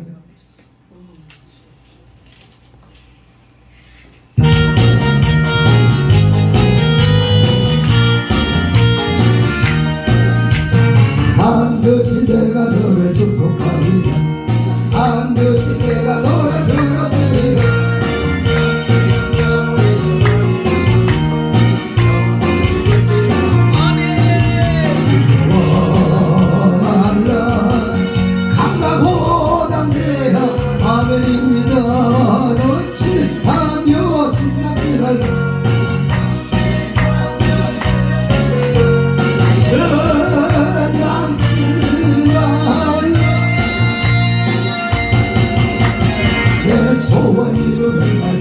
반드시 내가 너를 축복하리라. 반드시 내가 너를 들었으리라. 강가고 담대야 아멘입니다. 너치하며 생각을 소원 이루는 날